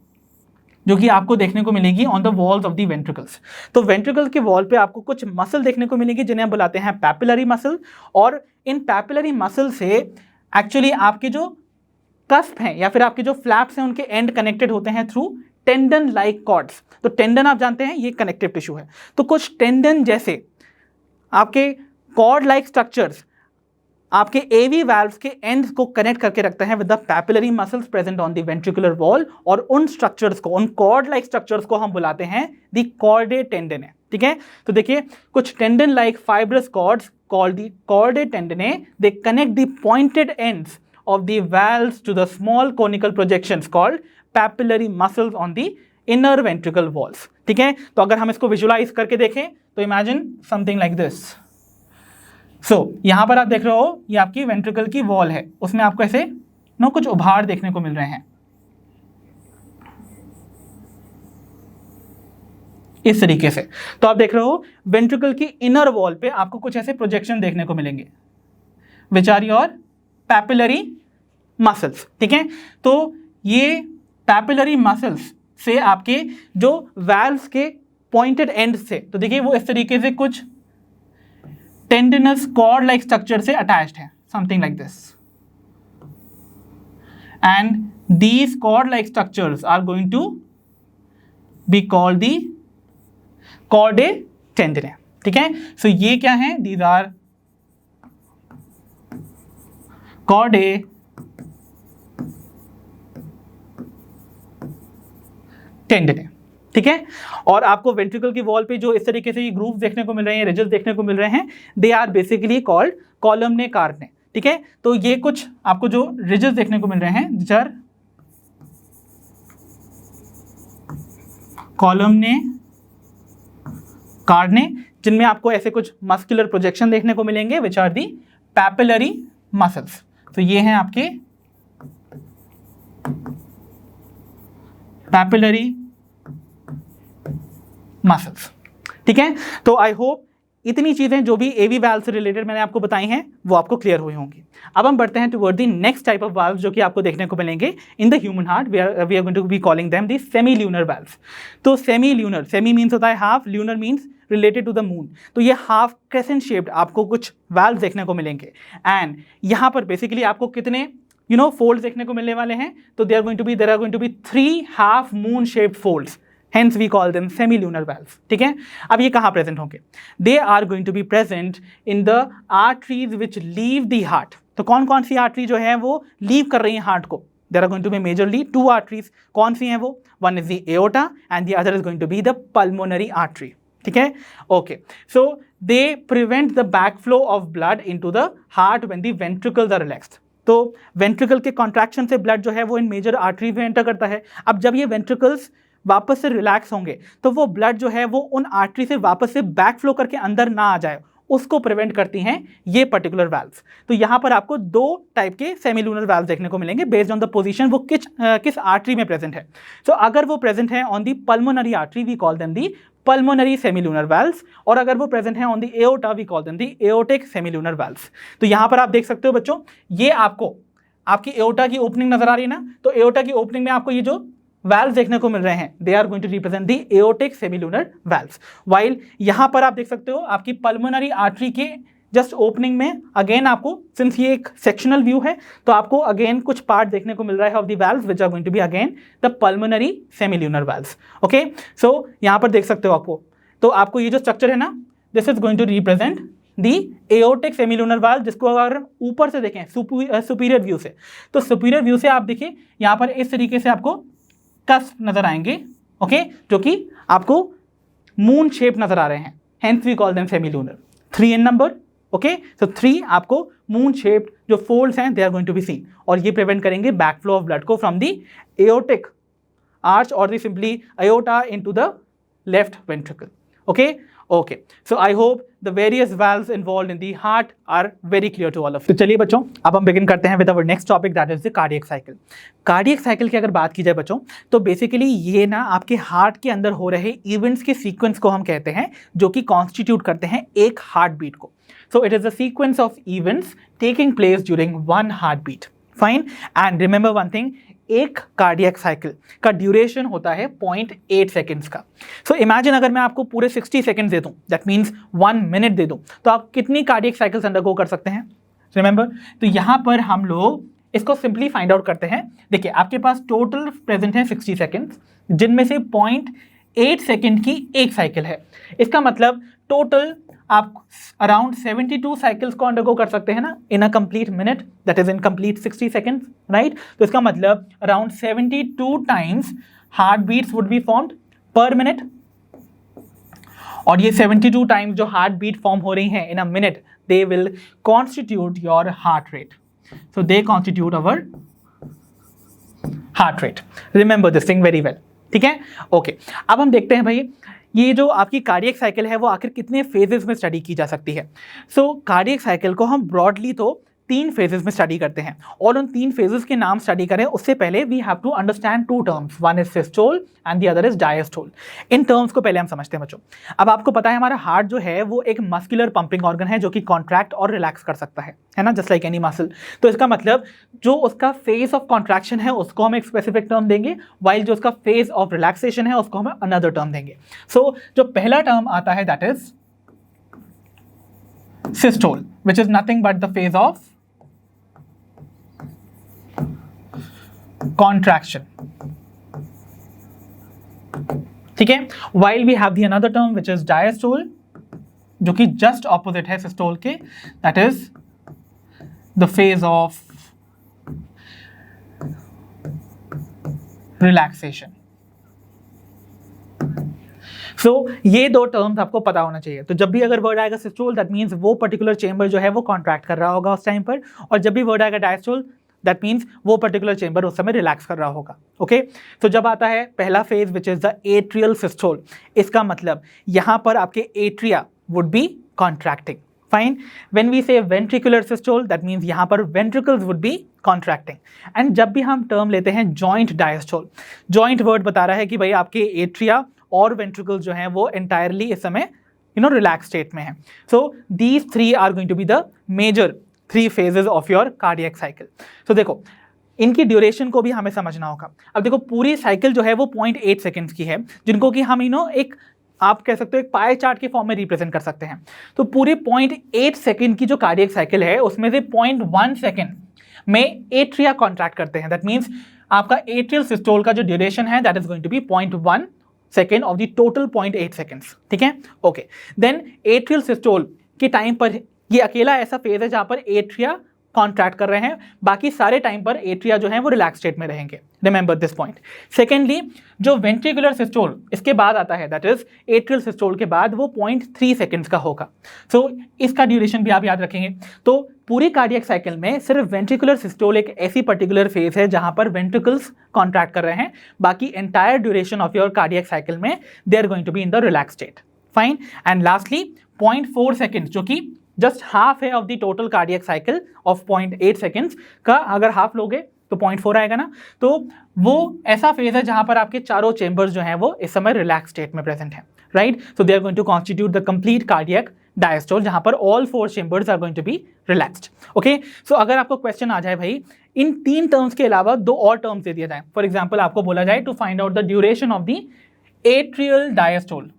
जो कि आपको देखने को मिलेगी on the walls of the ventricles. तो वेंट्रिकल के वॉल पे आपको कुछ मसल देखने को मिलेगी जिन्हें हम बुलाते हैं पैपिलरी मसल, और इन पैपिलरी मसल से एक्चुअली आपके जो कस्प हैं या फिर आपके जो फ्लैप्स हैं उनके एंड कनेक्टेड होते हैं थ्रू टेंडन लाइक कॉर्ड्स। तो टेंडन आप जानते हैं ये कनेक्टिव टिश्यू है, तो कुछ टेंडन जैसे आपके कॉर्ड लाइक स्ट्रक्चर्स आपके एवी वाल्व्स के एंड्स को कनेक्ट करके रखते हैं with the papillary muscles present on the ventricular wall, और उन स्ट्रक्चर्स को, उन कॉर्ड लाइक स्ट्रक्चर्स को हम बुलाते हैं द कॉर्डे टेंडने। ठीक है, तो देखिए कुछ tendon like fibrous cords called the chordae tendineae, they connect the pointed ends of the valves to the small conical projections called papillary muscles on the inner ventricle walls. ठीक है, तो अगर हम इसको विजुलाइज करके देखें तो इमेजिन समथिंग लाइक दिस। सो यहां पर आप देख रहे हो ये आपकी वेंट्रिकल की वॉल है, उसमें आपको ऐसे कुछ उभार देखने को मिल रहे हैं इस तरीके से। तो आप देख रहे हो वेंट्रिकल की इनर वॉल पे आपको कुछ ऐसे प्रोजेक्शन देखने को मिलेंगे which are your papillary muscles. ठीक है, तो ये पैपिलरी मसल्स से आपके जो वैल्व्स के पॉइंटेड एंड से, तो देखिए वो इस तरीके से कुछ टेंडिनस कॉर्ड लाइक स्ट्रक्चर से अटैच्ड है, something like this, and these cord like structures are going to be called the chordae tendineae, ठीक है। सो ये क्या है, these are chordae tendineae, ठीक है। और आपको वेंट्रिकल की वॉल पे जो इस तरीके से ये ग्रूव देखने को मिल रहे हैं, रिजेस देखने को मिल रहे हैं, they are basically called columnae carneae, ठीक है। तो ये कुछ आपको जो रिजेस देखने को मिल रहे हैं, which are कॉलमने कार्ने, जिनमें आपको ऐसे कुछ मस्कुलर प्रोजेक्शन देखने को मिलेंगे, which are the papillary muscles. तो ये हैं आपके पैपिलरी मसल्स, ठीक है। तो आई होप इतनी चीजें जो भी एवी वाल्व से रिलेटेड मैंने आपको बताई हैं वो आपको क्लियर हुई होंगी। अब हम बढ़ते हैं toward the next type of valve जो कि आपको देखने को मिलेंगे in the human heart. We are going to be calling them the semi lunar valves. तो सेमी ल्यूनर, सेमी मीन्स होता है half, lunar means related to the moon. तो ये हाफ क्रेसेंट शेप्ड आपको कुछ वाल्व देखने को मिलेंगे, एंड यहाँ पर बेसिकली आपको कितने फोल्ड्स देखने को मिलने वाले हैं। तो there are going to be 3 half moon shaped folds, hence we call them semilunar valves, ठीक है। अब ये कहाँ प्रेजेंट होंगे? They are going to be present in the arteries which leave the heart। तो कौन कौन सी आर्टरी जो है वो लीव कर रही हैं हार्ट को? There are going to be majorly 2 arteries। कौन सी हैं वो? One is the aorta and the other is going to be the pulmonary artery, ठीक है। Okay, so they prevent the backflow of blood into the heart when the ventricles are relaxed। तो ventricle के contraction से blood जो है वो इन major arteries में enter करता है। अब जब ये वेंट्रिकल्स वापस से रिलैक्स होंगे तो वो ब्लड जो है वो उन आर्टरी से वापस से बैक फ्लो करके अंदर ना आ जाए, उसको प्रिवेंट करती हैं ये पर्टिकुलर वाल्व्स। तो यहाँ पर आपको 2 टाइप के सेमीलूनर वाल्व देखने को मिलेंगे बेस्ड ऑन द पोजीशन वो किस आर्टरी में प्रेजेंट है। तो अगर वो प्रेजेंट है on the pulmonary artery we call them the pulmonary semilunar valves, और अगर वो प्रेजेंट है on the aorta we call them the aortic semilunar valves. तो यहाँ पर आप देख सकते हो बच्चों, ये आपको आपकी एओर्टा की ओपनिंग नजर आ रही है ना, तो एओर्टा की ओपनिंग में आपको ये जो वाल्व देखने को मिल रहे हैं, they are going to represent the aortic semilunar valves. While यहां पर आप देख सकते हो आपकी पल्मोनरी आर्टरी के जस्ट ओपनिंग में अगेन आपको, सिंस ये एक सेक्शनल व्यू है, तो आपको अगेन कुछ पार्ट देखने को मिल रहा है of the valves which are going to be again the pulmonary semilunar valves. Okay, so यहां पर देख सकते हो आपको, तो आपको ये जो स्ट्रक्चर है ना, this is going to represent the aortic semilunar valve, जिसको अगर ऊपर से देखें सुपीरियर व्यू से, तो सुपीरियर व्यू से आप देखिए यहाँ पर इस तरीके से आपको कस्प नजर आएंगे, ओके, जो कि आपको मून शेप नजर आ रहे हैं, hence we call them semilunar. 3 in number, okay, so 3 आपको मून शेप्ड जो फोल्ड्स हैं they are going to be seen, और ये प्रिवेंट करेंगे बैकफ्लो ऑफ ब्लड को फ्रॉम दी एओर्टिक आर्च और the simply aorta into the left ventricle. Okay, okay, so I hope the various valves involved in the heart are very clear to all of you. तो चलिए बच्चों, अब हम begin करते हैं with our next topic, that is the cardiac cycle. Cardiac cycle की अगर बात की जाए बच्चों, तो बेसिकली ये ना आपके हार्ट के अंदर हो रहे इवेंट्स के सीक्वेंस को हम कहते हैं, जो कि कॉन्स्टिट्यूट करते हैं एक हार्ट बीट को। So it is the sequence of events taking place during 1 heart beat, fine. And remember one thing, एक कार्डियक साइकिल का ड्यूरेशन होता है 0.8 सेकेंड्स का। सो इमेजिन अगर मैं आपको पूरे 60 सेकेंड्स दे दूं, दैट मीन्स 1 मिनट दे दूं, तो आप कितनी कार्डियक साइकिल्स अंडरगो कर सकते हैं? रिमेंबर, तो यहाँ पर हम लोग इसको सिंपली फाइंड आउट करते हैं। देखिए, आपके पास टोटल प्रेजेंट है 60 सेकेंड्स, जिनमें से 0.8 सेकेंड की एक साइकिल है। इसका मतलब टोटल आप अराउंड 72 साइकिल्स को अंडरगो कर सकते हैं ना in a complete minute, that is in complete 60 seconds, right. तो इसका मतलब around 72 times heart beats would be formed per minute, और ये 72 टाइम्स जो हार्ट बीट फॉर्म हो रही हैं in a minute, they will constitute your heart rate. So they constitute our heart rate. Remember this thing very well, ठीक है। Okay, अब हम देखते हैं भाई ये जो आपकी कार्डियक साइकिल है वो आखिर कितने फेजेस में स्टडी की जा सकती है। सो कार्डियक साइकिल को हम ब्रॉडली तो 3 फेजेस में स्टडी करते हैं, और उन 3 फेजेस के नाम स्टडी करें उससे पहले we have to understand 2 terms, one is systole and the other is diastole. इन टर्म्स को पहले हम समझते हैं बच्चों। अब आपको पता है हमारा हार्ट जो है वो एक मस्कुलर पंपिंग ऑर्गन है जो कि कॉन्ट्रैक्ट और रिलैक्स कर सकता है ना, जस्ट लाइक एनी मसल। तो इसका मतलब जो उसका फेज ऑफ कॉन्ट्रैक्शन है उसको हम एक स्पेसिफिक टर्म देंगे, वाइल जो उसका फेज ऑफ रिलैक्सेशन है उसको हम अनदर टर्म देंगे। सो जो पहला टर्म आता है that is systole, which is nothing but the phase of contraction. ठीक है, while we have the another term which is diastole, जो कि just opposite है systole के, that is the phase of relaxation. सो ये 2 टर्म्स आपको पता होना चाहिए। तो जब भी अगर वर्ड आएगा सिस्टोल दैट मीन्स वो पर्टिकुलर चेंबर जो है वो कॉन्ट्रैक्ट कर रहा होगा उस टाइम पर, और जब भी वर्ड आएगा डायस्टोल दैट मीन्स वो पर्टिकुलर चेंबर उस समय रिलैक्स कर रहा होगा। ओके, तो जब आता है पहला phase which is the atrial systole, इसका मतलब यहाँ पर आपके atria would be contracting. Fine, when we say ventricular systole that means यहाँ पर ventricles would be contracting. And जब भी हम टर्म लेते हैं जॉइंट डायस्टोल, जॉइंट वर्ड बता रहा है कि भाई आपके एट्रिया और वेंट्रिकल जो हैं वो एंटायरली इस समय रिलैक्स स्टेट में है। So these 3 are going to be the major 3 phases of your cardiac cycle. So देखो इनकी ड्यूरेशन को भी हमें समझना होगा। अब देखो पूरी साइकिल जो है वो 0.8 सेकेंड्स की है, जिनको कि हम एक आप कह सकते हो एक पाई चार्ट के फॉर्म में रिप्रेजेंट कर सकते हैं। तो पूरी 0.8 सेकेंड की जो कार्डियक साइकिल है उसमें से 0.1 सेकेंड में एट्रिया कॉन्ट्रैक्ट करते हैं। दैट मीन्स आपका एट्रियल सिस्टोल का जो ड्यूरेशन है that is going to be 0.1 second of the total 0.8 seconds. ठीक है, ओके। देन एट्रियल सिस्टोल के टाइम पर ये अकेला ऐसा फेज है जहां पर एट्रिया कॉन्ट्रैक्ट कर रहे हैं, बाकी सारे टाइम पर एट्रिया जो है वो रिलैक्स स्टेट में रहेंगे। Remember this point. सेकेंडली जो वेंट्रिकुलर सिस्टोल इसके बाद आता है दैट इज एट्रियल सिस्टोल के बाद वो 0.3 सेकेंड्स का होगा। सो इसका ड्यूरेशन भी आप याद रखेंगे। तो पूरी कार्डियक साइकिल में सिर्फ वेंट्रिकुलर सिस्टोल एक ऐसी पर्टिकुलर फेज है जहां पर वेंट्रिकल्स कॉन्ट्रैक्ट कर रहे हैं, बाकी entire duration of your cardiac cycle में they are going to be in the relax state. Fine, and lastly 0.4 seconds जो कि जस्ट हाफ है of the total cardiac cycle of 0.8 seconds का, अगर हाफ लोगे तो 0.4 आएगा ना। तो वो ऐसा फेज है जहां पर आपके चारों चेंबर्स जो हैं वो इस समय रिलैक्स स्टेट में प्रेजेंट है, right. So they are going to constitute the complete cardiac diastole जहां पर all 4 chambers are going to be relaxed. Okay, so अगर आपको क्वेश्चन आ जाए भाई इन 3 टर्म्स के अलावा 2 और टर्म्स दे दिया जाए, फॉर एग्जाम्पल आपको बोला जाए to find out the duration of the atrial diastole,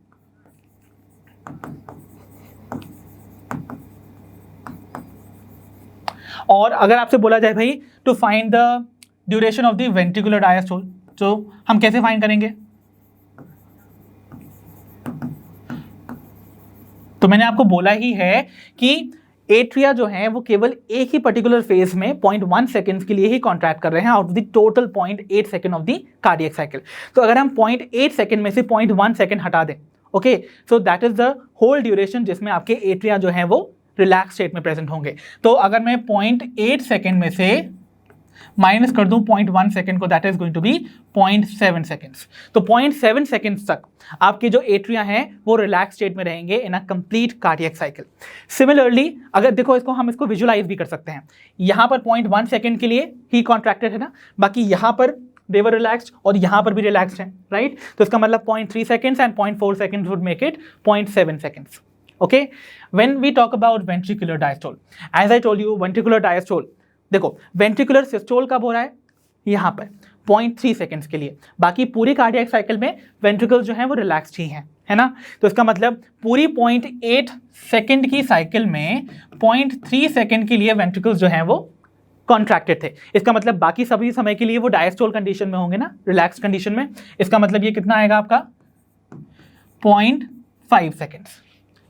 और अगर आपसे बोला जाए भाई to find the duration of the ventricular diastole, तो हम कैसे फाइंड करेंगे? तो मैंने आपको बोला ही है कि एट्रिया जो है वो केवल एक ही पर्टिकुलर फेज में 0.1 सेकेंड्स के लिए ही कॉन्ट्रैक्ट कर रहे हैं out of the total 0.8 second of the cardiac cycle. तो अगर हम 0.8 सेकेंड में से 0.1 सेकेंड हटा दें, okay, so that is the whole duration जिसमें आपके एट्रिया जो है वो रिलैक्स स्टेट में प्रेजेंट होंगे। तो अगर मैं 0.8 सेकेंड में से माइनस कर दूं 0.1 सेकेंड को, that is going to be 0.7 seconds. तो 0.7 सेकेंड्स तक आपके जो एट्रिया हैं वो रिलैक्स स्टेट में रहेंगे in a complete cardiac cycle. Similarly अगर देखो इसको हम इसको विजुलाइज भी कर सकते हैं, यहाँ पर 0.1 सेकेंड के लिए ही कॉन्ट्रैक्टेड है ना, बाकी यहाँ पर they were relaxed और यहाँ पर भी रिलैक्स्ड है, राइट। तो इसका मतलब 0.3 seconds and 0.4 seconds would make it 0.7 seconds. Okay, when we talk about ventricular diastole, as I told you ventricular diastole, देखो ventricular systole कब हो रहा है? यहाँ पर 0.3 seconds के लिए, बाकी पूरी कार्डियक साइकिल में वेंट्रिकल्स जो हैं वो रिलैक्स्ड ही हैं, है ना। तो इसका मतलब पूरी 0.8 सेकेंड की साइकिल में 0.3 सेकेंड के लिए वेंट्रिकल्स जो हैं वो कॉन्ट्रैक्टेड थे। इसका मतलब बाकी सभी समय के लिए वो डायस्टोल कंडीशन में होंगे ना, रिलैक्स कंडीशन में। इसका मतलब ये कितना आएगा आपका 0.5 सेकेंड्स,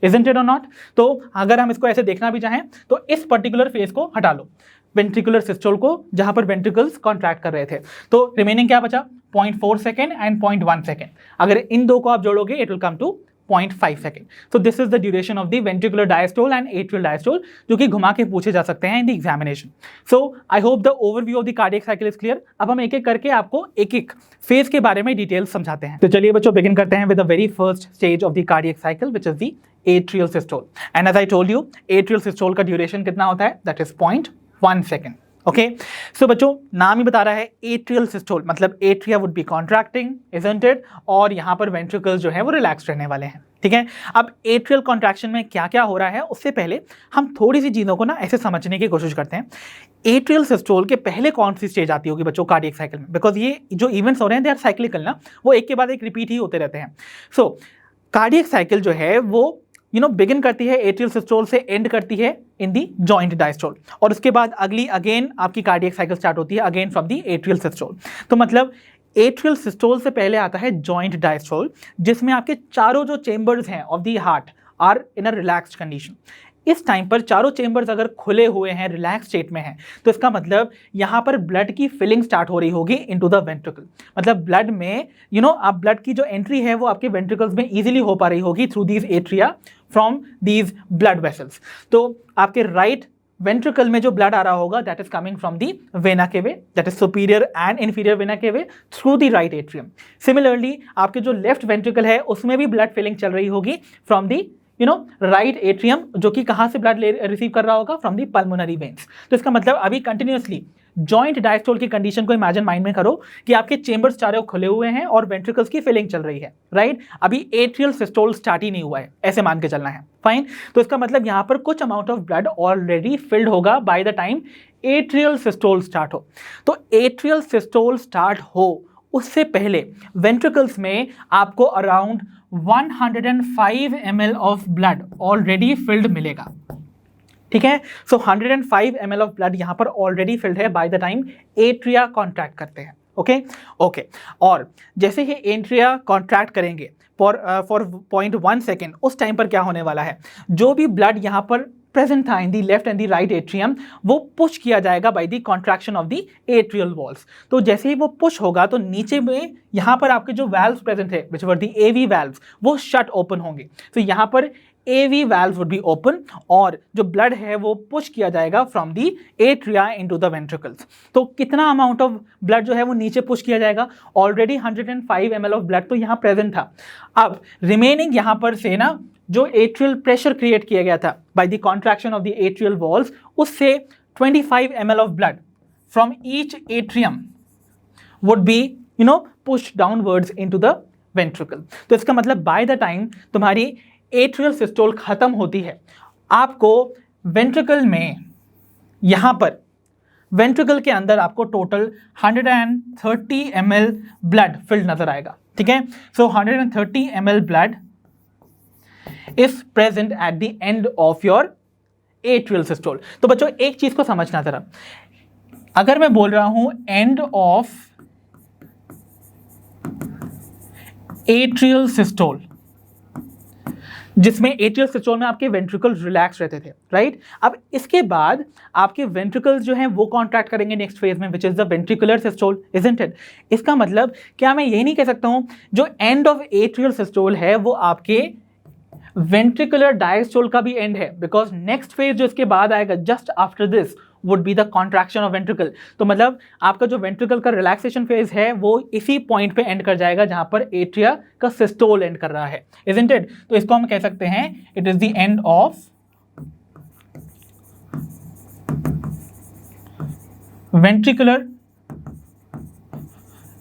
इजंट इट और नॉट। तो अगर हम इसको ऐसे देखना भी चाहें तो इस पर्टिकुलर फेज को हटा लो, वेंट्रिकुलर सिस्टोल को, जहां पर वेंट्रिकल्स कॉन्ट्रैक्ट कर रहे थे। तो रिमेनिंग क्या बचा? 0.4 सेकेंड एंड 0.1 सेकेंड। अगर इन 2 को आप जोड़ोगे it will come to 0.5 second. So this is the duration of the ventricular diastole and atrial diastole, जो कि घुमा के पूछे जा सकते हैं in the examination. So I hope the overview of the cardiac cycle is clear. अब हम एक एक करके आपको एक एक फेज के बारे में डिटेल्स समझाते हैं। तो चलिए बच्चों बिगिन करते हैं with the very first stage of the cardiac cycle which is the atrial systole. And as I told you atrial systole का ड्यूरेशन कितना होता है? That is 0.1 1 second. ओके, सो बच्चों नाम ही बता रहा है एट्रियल सिस्टोल, मतलब atria would be contracting, isn't it, और यहाँ पर वेंट्रिकल्स जो है वो रिलैक्स रहने वाले हैं। ठीक है, अब एट्रियल कॉन्ट्रैक्शन में क्या क्या हो रहा है उससे पहले हम थोड़ी सी चीज़ों को ना ऐसे समझने की कोशिश करते हैं। एट्रियल सिस्टोल के पहले कौन सी स्टेज आती होगी बच्चों कार्डियक साइकिल में, बिकॉज ये जो इवेंट्स हो रहे हैं दे आर साइक्लिकल ना, वो एक के बाद एक रिपीट ही होते रहते हैं। सो कार्डियक साइकिल जो है वो बिगिन करती है एट्रियल सिस्टोल से, एंड करती है इन दी जॉइंट डायस्टोल, और उसके बाद अगली अगेन आपकी कार्डियक साइकिल स्टार्ट होती है again from the atrial systole. तो मतलब एट्रियल सिस्टोल से पहले आता है जॉइंट डायस्टोल, जिसमें आपके चारों जो चेंबर्स हैं of the heart are in a relaxed condition. इस टाइम पर चारों चेंबर्स अगर खुले हुए हैं, रिलैक्स स्टेट में हैं, तो इसका मतलब यहाँ पर ब्लड की फिलिंग स्टार्ट हो रही होगी इनटू द वेंट्रिकल। मतलब ब्लड में आप ब्लड की जो एंट्री है वो आपके वेंट्रिकल्स में इजीली हो पा रही होगी through these atria from these blood vessels. तो आपके राइट वेंट्रिकल में जो ब्लड आ रहा होगा that is coming from the vena cavae, that is superior and inferior vena cavae through the right atrium. Similarly आपके जो लेफ्ट वेंट्रिकल है उसमें भी ब्लड फिलिंग चल रही होगी फ्रॉम दी राइट एट्रियम, जो कि कहां से ब्लड रिसीव कर रहा होगा, फ्रॉम दी पल्मोनरी वेन्स। तो इसका मतलब अभी कंटिन्यूअसली जॉइंट डायस्टोल की कंडीशन को इमेजिन माइंड में करो कि आपके चेंबर्स चारों खुले हुए हैं और वेंट्रिकल्स की फिलिंग चल रही है, राइट। अभी एट्रियल सिस्टोल स्टार्ट ही नहीं हुआ है, ऐसे मान के चलना है, फाइन। तो इसका मतलब यहां पर कुछ amount of blood already filled होगा by the time atrial systole start हो। तो एट्रियल सिस्टोल स्टार्ट हो उससे पहले वेंट्रिकल्स में आपको around 105 ml of blood already field मिलेगा। ठीक है, सो 105 ml ऑफ ब्लड यहां पर ऑलरेडी फिल्ड है by the time atria contract करते हैं। ओके, और जैसे ही एट्रिया कॉन्ट्रैक्ट करेंगे फॉर 0.1 सेकेंड, उस टाइम पर क्या होने वाला है, जो भी ब्लड यहां पर प्रेजेंट था in the left and the right atrium, वो पुश किया जाएगा by the contraction of the atrial walls. तो जैसे ही वो पुश होगा तो नीचे में यहाँ पर आपके जो वैल्व्स प्रेजेंट है विच वर दी एवी वैल्व्स, वो शट ओपन होंगे। तो यहाँ पर एवी वैल्व वुड बी ओपन और जो ब्लड है वो पुश किया जाएगा from the atria into the ventricles. तो कितना अमाउंट ऑफ ब्लड जो है वो नीचे पुश किया जाएगा, ऑलरेडी 105 ml ऑफ ब्लड तो यहाँ प्रेजेंट था। अब रिमेनिंग यहाँ पर से ना जो एट्रियल प्रेशर क्रिएट किया गया था by the contraction of the atrial walls, उससे 25 ml of blood from each atrium would be pushed downwards into the ventricle. तो इसका मतलब बाय द टाइम तुम्हारी एट्रियल सिस्टोल खत्म होती है, आपको वेंट्रिकल में यहां पर वेंट्रिकल के अंदर आपको टोटल 130 ml ब्लड फिल्ड नजर आएगा। ठीक है, सो 130 ml blood is present at the end of your atrial systole. तो बच्चों एक चीज को समझना जरा, अगर मैं बोल रहा हूं एंड ऑफ एट्रियल सिस्टोल, जिसमें एट्रियल सिस्टोल में आपके वेंट्रिकल्स रिलैक्स रहते थे, राइट। अब इसके बाद आपके वेंट्रिकल्स जो हैं वो कॉन्ट्रैक्ट करेंगे नेक्स्ट फेज में, विच is the ventricular systole, isn't it. इसका मतलब क्या मैं यही नहीं कह सकता हूं जो एंड ऑफ एट्रियल सिस्टोल है वो आपके वेंट्रिकुलर डायस्टोल का भी एंड है, बिकॉज नेक्स्ट फेज जो इसके बाद आएगा just after this would be the contraction of ventricle. तो मतलब आपका जो वेंट्रिकल का रिलैक्सेशन फेज है वो इसी पॉइंट पे एंड कर जाएगा जहां पर एट्रिया का सिस्टोल एंड कर रहा है, इजंट इट। तो इसको हम कह सकते हैं it is the end of ventricular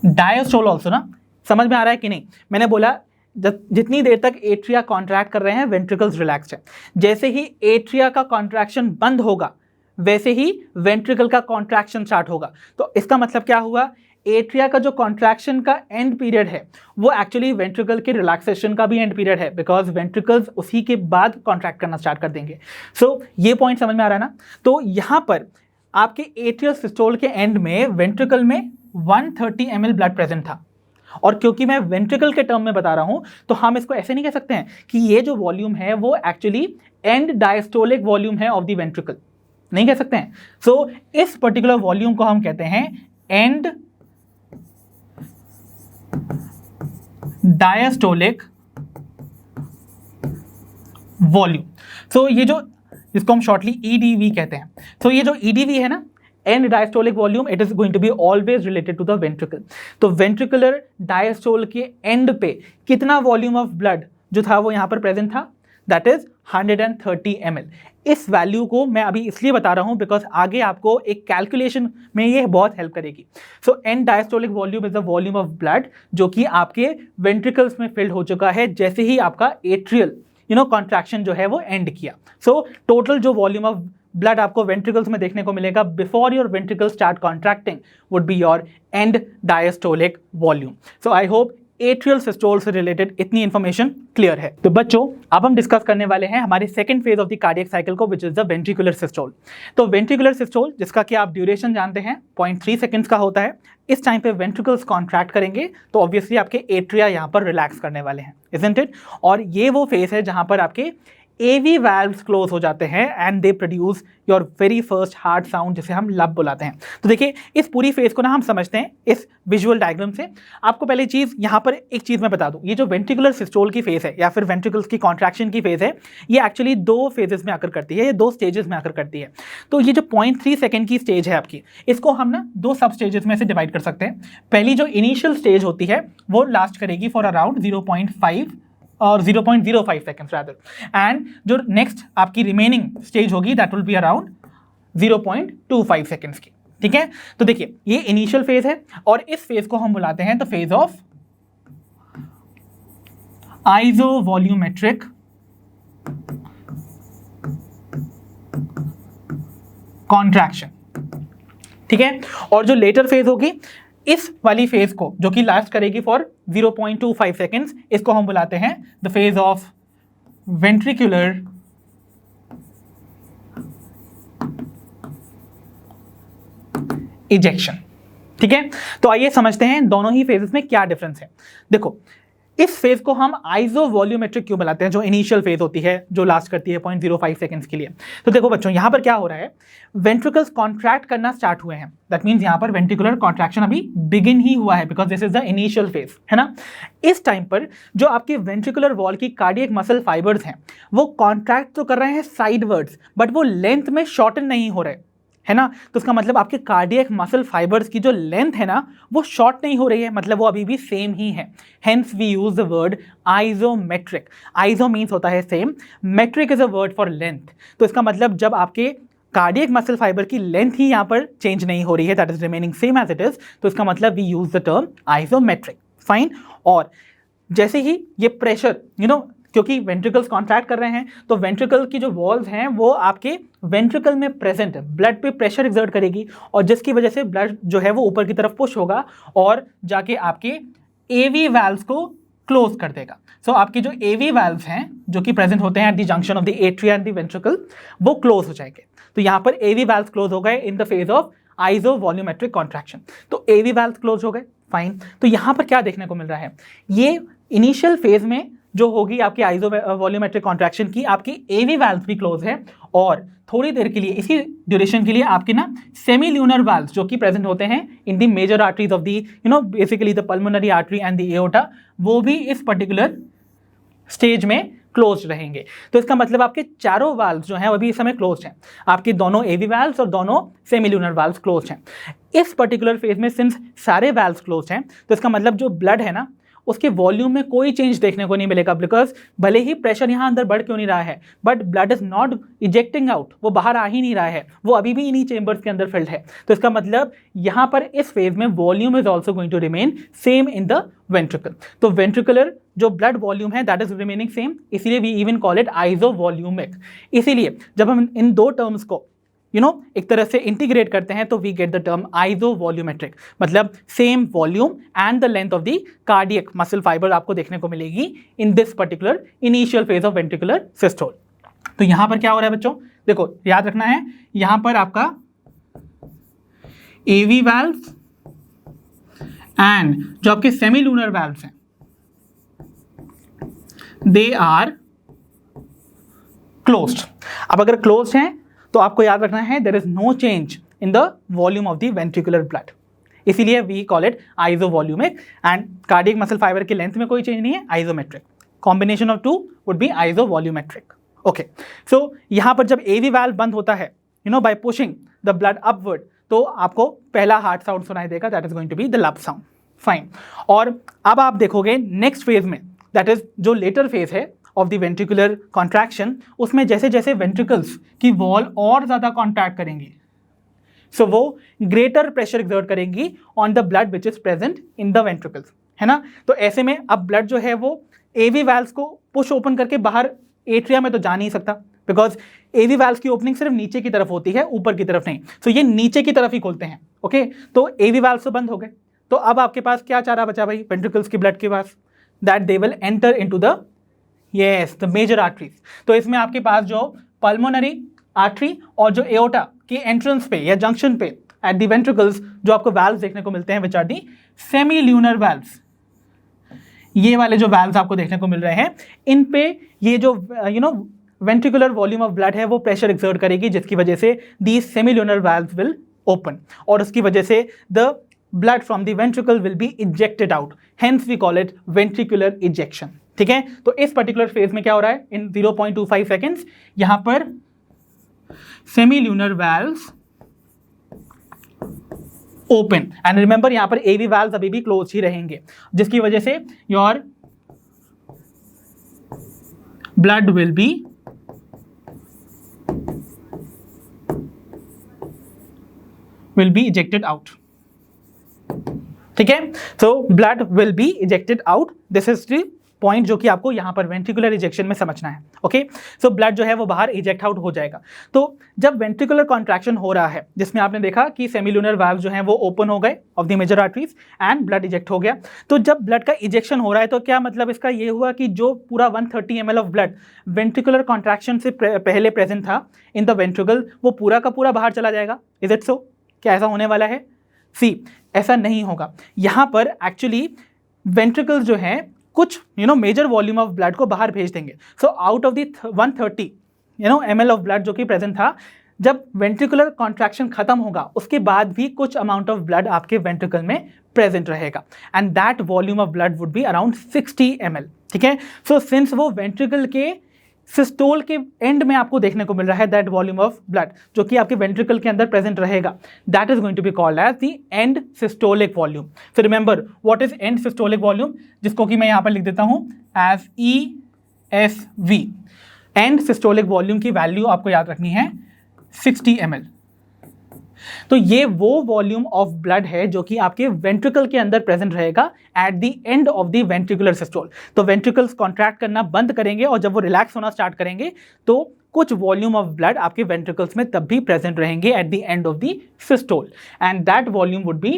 diastole also ना। समझ में आ रहा है कि नहीं? मैंने बोला जितनी देर तक एट्रिया कॉन्ट्रैक्ट कर रहे हैं वेंट्रिकल्स रिलैक्स्ड है, जैसे ही एट्रिया का कॉन्ट्रैक्शन बंद होगा वैसे ही वेंट्रिकल का कॉन्ट्रैक्शन स्टार्ट होगा। तो इसका मतलब क्या हुआ, एट्रिया का जो कॉन्ट्रैक्शन का एंड पीरियड है वो एक्चुअली वेंट्रिकल के रिलैक्सेशन का भी एंड पीरियड है, बिकॉज वेंट्रिकल्स उसी के बाद कॉन्ट्रैक्ट करना स्टार्ट कर देंगे। सो ये पॉइंट समझ में आ रहा है ना। तो यहां पर आपके एट्रियल सिस्टोल के एंड में वेंट्रिकल में 130 ml ब्लड प्रेजेंट था, और क्योंकि मैं वेंट्रिकल के टर्म में बता रहा हूं तो हम इसको ऐसे नहीं कह सकते हैं कि ये जो वॉल्यूम है वो एक्चुअली एंड डायस्टोलिक वॉल्यूम है ऑफ द वेंट्रिकल, नहीं कह सकते हैं। सो इस पर्टिकुलर वॉल्यूम को हम कहते हैं एंड डायस्टोलिक वॉल्यूम। सो ये जो जिसको हम शॉर्टली EDV कहते हैं, तो ये जो EDV है ना, end diastolic volume, it is going to be always related to the ventricle. तो वेंट्रिकुलर डायस्टोल के एंड पे कितना वॉल्यूम ऑफ ब्लड जो था वो यहां पर प्रेजेंट था, दैट इज 130 ml। इस वैल्यू को मैं अभी इसलिए बता रहा हूं बिकॉज आगे आपको एक कैलकुलेशन में ये बहुत हेल्प करेगी। So and diastolic volume is the volume of blood जो कि आपके वेंट्रिकल्स में फिल्ड हो चुका है जैसे ही आपका एट्रियल कॉन्ट्रैक्शन जो है वो एंड किया। सो टोटल जो वॉल्यूम ऑफ ब्लड आपको वेंट्रिकल्स में देखने को मिलेगा before your ventricle start contracting would be your and diastolic volume. So I hope atrial systole से रिलेटेड इतनी इंफॉर्मेशन क्लियर है। तो बच्चों अब हम डिस्कस करने वाले हैं हमारे second phase of the cardiac cycle को which is the ventricular systole. तो वेंट्रिकुलर सिस्टोल जिसका कि आप ड्यूरेशन जानते हैं 0.3 सेकंड्स का होता है। इस टाइम पे वेंट्रिकल्स कॉन्ट्रैक्ट करेंगे तो ऑब्वियसली आपके एट्रिया यहाँ पर रिलैक्स करने वाले हैं, इजंट इट? और ये वो फेज है जहाँ पर आपके AV valves क्लोज हो जाते हैं and they produce your very first heart sound जिसे हम लब बुलाते हैं। तो देखिए इस पूरी फेज को ना हम समझते हैं इस विजुअल डायग्राम से। आपको पहले चीज़ यहाँ पर एक चीज़ मैं बता दूँ, ये जो वेंट्रिकुलर सिस्टोल की फेज है या फिर वेंट्रिकल्स की कॉन्ट्रैक्शन की फेज है ये एक्चुअली 2 फेजेस में आकर करती है, ये 2 स्टेजेस में आकर करती है। तो ये जो 0.3 सेकेंड की स्टेज है आपकी, इसको हम ना 2 सब स्टेजेस में से डिवाइड कर सकते हैं। पहली जो इनिशियल स्टेज होती है वो लास्ट करेगी फॉर अराउंड 0.5 और 0.05 सेकेंड्स रादर, एंड जो नेक्स्ट आपकी रिमेनिंग स्टेज होगी that will be around 0.25 seconds की। ठीक है, तो देखिए ये इनिशियल फेज है और इस फेज को हम बुलाते हैं the phase of isovolumetric contraction. ठीक है, और जो लेटर फेज होगी इस वाली फेज को जो कि लास्ट करेगी फॉर 0.25 सेकेंड्स, इसको हम बुलाते हैं the phase of ventricular ejection. ठीक है, तो आइए समझते हैं दोनों ही फेजेस में क्या डिफरेंस है। देखो इस फेज को हम आइसोवॉल्यूमेट्रिक क्यों बुलाते हैं, जो इनिशियल फेज होती है जो लास्ट करती है 0.05 सेकंड्स के लिए। तो देखो बच्चों यहाँ पर क्या हो रहा है, वेंट्रिकल्स कॉन्ट्रैक्ट करना स्टार्ट हुए हैं, दैट मीन्स यहाँ पर वेंट्रिकुलर कॉन्ट्रैक्शन अभी बिगिन ही हुआ है because this is the initial phase, है ना। इस टाइम पर जो आपके वेंट्रिकुलर वॉल की कार्डियक मसल फाइबर्स हैं वो कॉन्ट्रैक्ट तो कर रहे हैं साइडवर्ड्स बट वो लेंथ में शॉर्टन नहीं हो रहे, है ना। तो इसका मतलब आपके कार्डियक मसल फाइबर्स की जो लेंथ है ना वो शॉर्ट नहीं हो रही है, मतलब वो अभी भी सेम ही है। Hence we use the word isometric. Iso means होता है same, metric is a word for length. तो इसका मतलब जब आपके कार्डियक मसल फाइबर की लेंथ ही यहाँ पर चेंज नहीं हो रही है, that is remaining same as it is, तो इसका मतलब we use the term isometric. Fine. और जैसे ही ये प्रेशर क्योंकि वेंट्रिकल्स कॉन्ट्रैक्ट कर रहे हैं तो वेंट्रिकल की जो वॉल्स हैं वो आपके वेंट्रिकल में प्रेजेंट ब्लड पे प्रेशर एक्सर्ट करेगी और जिसकी वजह से ब्लड जो है वो ऊपर की तरफ पुश होगा और जाके आपके AV वैल्व्स को क्लोज कर देगा। सो आपके जो AV वैल्व्स हैं जो कि प्रेजेंट होते हैं eight the junction of the atria and the ventricle वो क्लोज हो जाएंगे। तो यहाँ पर AV वैल्व्स क्लोज हो गए in the phase of isovolumetric contraction. तो AV वैल्व्स क्लोज हो गए, फाइन। तो यहाँ पर क्या देखने को मिल रहा है, ये इनिशियल फेज में जो होगी आपकी आइसोवॉल्यूमेट्रिक कॉन्ट्रैक्शन की आपकी AV वैल्व्स भी क्लोज है और थोड़ी देर के लिए इसी ड्यूरेशन के लिए आपके ना सेमील्यूनर वैल्व्स जो कि प्रेजेंट होते हैं in the major arteries of the basically the pulmonary artery and the aorta, वो भी इस पर्टिकुलर स्टेज में क्लोज रहेंगे। तो इसका मतलब आपके चारों वाल्व्स जो हैं वो अभी इस समय क्लोज हैं, आपके दोनों AV वाल्व्स और दोनों सेमील्यूनर वाल्व्स क्लोज हैं। इस पर्टिकुलर फेज में सिंस सारे वाल्व्स क्लोज हैं तो इसका मतलब जो ब्लड है ना उसके वॉल्यूम में कोई चेंज देखने को नहीं मिलेगा बिकॉज भले ही प्रेशर यहाँ अंदर बढ़ क्यों नहीं रहा है but blood is not ejecting out, वो बाहर आ ही नहीं रहा है, वो अभी भी इन्हीं चेंबर्स के अंदर फिल्ड है। तो इसका मतलब यहाँ पर इस फेज में volume is also going to remain same in the ventricle. तो वेंट्रिकुलर जो ब्लड वॉल्यूम है दैट इज रिमेनिंग सेम, इसीलिए we even call it isovolumic. इसीलिए जब हम इन दो टर्म्स को एक तरह से इंटीग्रेट करते हैं तो वी गेट द टर्म आइसोवॉल्यूमेट्रिक, मतलब same volume and the length of the cardiac muscle fibre आपको देखने को मिलेगी in this particular initial phase of ventricular systole. तो यहां पर क्या हो रहा है बच्चों, देखो याद रखना है यहां पर आपका AV वैल्व्स एंड जो आपके सेमीलूनर वैल्व्स हैं दे आर क्लोज्ड। अब अगर क्लोज्ड हैं तो आपको याद रखना है there is no change in the volume of the ventricular blood, इसीलिए we call it isovolumic. And cardiac muscle fibre की लेंथ में कोई चेंज नहीं है, isometric. Combination of two would be isovolumetric. Okay, so यहां पर जब AV वाल्व बंद होता है by pushing the blood upward तो आपको पहला हार्ट साउंड सुनाई देगा, that is going to be the lub sound. Fine. और अब आप देखोगे नेक्स्ट फेज में दैट इज जो लेटर फेज है ऑफ द वेंट्रिकुलर कॉन्ट्रैक्शन, उसमें जैसे जैसे वेंट्रिकल्स की वॉल और ज़्यादा कॉन्ट्रैक्ट करेंगी, सो वो ग्रेटर प्रेशर एक्सर्ट करेंगी on the blood which is present in the ventricles, है ना। तो ऐसे में अब ब्लड जो है वो एवी वाल्व्स को पुश ओपन करके बाहर एट्रिया में तो जा नहीं सकता, बिकॉज एवी वाल्व्स की ओपनिंग सिर्फ नीचे की तरफ होती है, ऊपर की तरफ नहीं। सो ये नीचे की तरफ ही खोलते हैं, ओके। तो एवी वाल्व्स तो बंद हो गए, तो अब आपके पास क्या चारा बचा भाई वेंट्रिकल्स की ब्लड के पास, that they will enter into the the major arteries. तो इसमें आपके पास जो पल्मोनरी आर्टरी और जो एओर्टा की एंट्रेंस पे या जंक्शन पे एट द वेंट्रिकल्स जो आपको वाल्व्स देखने को मिलते हैं, which are the semi lunar valves. ये वाले जो वाल्व्स आपको देखने को मिल रहे हैं, इन पे ये जो वेंट्रिकुलर वॉल्यूम ऑफ ब्लड है वो प्रेशर एक्सर्ट करेगी, जिसकी वजह से the semi lunar valves will open, और उसकी वजह से the blood from the ventricle will be ejected out, hence we call it ventricular ejection. ठीक है, तो इस पर्टिकुलर फेज में क्या हो रहा है, इन 0.25 सेकेंड्स यहां पर semi lunar valves open, and remember यहां पर एवी वाल्व्स अभी भी क्लोज ही रहेंगे, जिसकी वजह से your blood will be ejected out. ठीक है, so blood will be ejected out, this is the point जो कि आपको यहां पर वेंट्रिकुलर इजेक्शन में समझना है। ओके, सो ब्लड जो है वो बाहर इजेक्ट आउट हो जाएगा। तो जब वेंट्रिकुलर कॉन्ट्रैक्शन हो रहा है, जिसमें आपने देखा कि सेमील्यूनर वाल्व जो है वो ओपन हो गए of the major arteries and blood eject हो गया, तो जब ब्लड का इजेक्शन हो रहा है तो क्या मतलब इसका ये हुआ कि जो पूरा 130 ml of blood ventricular contraction से पहले प्रेजेंट था इन द वेंट्रिकल, वो पूरा का पूरा बाहर चला जाएगा? Is it so? क्या ऐसा होने वाला है? सी, ऐसा नहीं होगा। यहाँ पर एक्चुअली वेंट्रिकल्स जो है कुछ मेजर वॉल्यूम ऑफ ब्लड को बाहर भेज देंगे। So out of the 130 ml of blood जो कि प्रेजेंट था, जब वेंट्रिकुलर कॉन्ट्रैक्शन खत्म होगा उसके बाद भी कुछ अमाउंट ऑफ ब्लड आपके वेंट्रिकल में प्रेजेंट रहेगा, and that volume of blood would be around 60 ml। ठीक है, सो सिंस वो वेंट्रिकल के सिस्टोल के एंड में आपको देखने को मिल रहा है, दैट वॉल्यूम ऑफ ब्लड जो कि आपके वेंट्रिकल के अंदर प्रेजेंट रहेगा, that is going to be called as the end systolic volume. So remember what is end systolic volume, जिसको कि मैं यहां पर लिख देता हूं as ESV। End systolic volume की वैल्यू आपको याद रखनी है 60 ml। तो ये वो वॉल्यूम ऑफ ब्लड है जो कि आपके वेंट्रिकल के अंदर प्रेजेंट रहेगा at the end of the ventricular systole. तो वेंट्रिकल्स कॉन्ट्रैक्ट करना बंद करेंगे और जब वो रिलैक्स होना स्टार्ट करेंगे तो कुछ वॉल्यूम ऑफ ब्लड आपके वेंट्रिकल्स में तब भी प्रेजेंट रहेंगे at the end of the systole, and that volume would be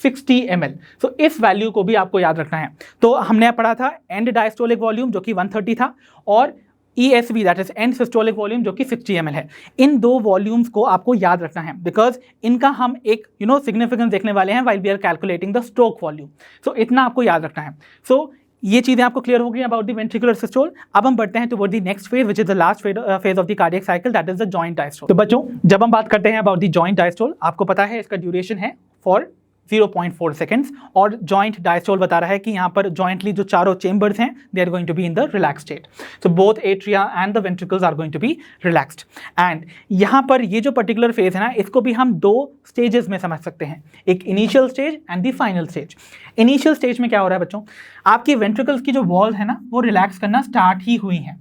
60 ml। सो इस वैल्यू को भी आपको याद रखना है। तो हमने पढ़ा था एंड डायस्टोलिक वॉल्यूम जो कि 130 था, और ESV that is end systolic volume जो कि 60 ml है। इन दो वॉल्यूम्स को आपको याद रखना है, बिकॉज इनका हम एक सिग्निफिकेंस देखने वाले हैं while we are calculating the stroke volume. So इतना आपको याद रखना है। सो ये चीजें आपको क्लियर हो गई अबाउट द वेंट्रिकुलर सिस्टोल। अब हम बढ़ते हैं toward the next phase, which is the last phase of the cardiac cycle, that is the joint diastole. तो बच्चों, जब हम बात करते हैं अबाउट द जॉइंट डायस्टोल, आपको पता है इसका ड्यूरेशन है फॉर 0.4 सेकेंड्स, और जॉइंट डायस्टोल बता रहा है कि यहाँ पर जॉइंटली जो चारों चेंबर्स हैं they are going to be in the relax state. So both atria and the ventricles are going to be relaxed. And यहाँ पर ये जो पर्टिकुलर फेज है ना, इसको भी हम दो स्टेजेस में समझ सकते हैं, एक initial stage and the final stage. Initial stage में क्या हो रहा है बच्चों, आपकी वेंट्रिकल्स की जो वॉल है ना वो रिलैक्स करना स्टार्ट ही हुई है।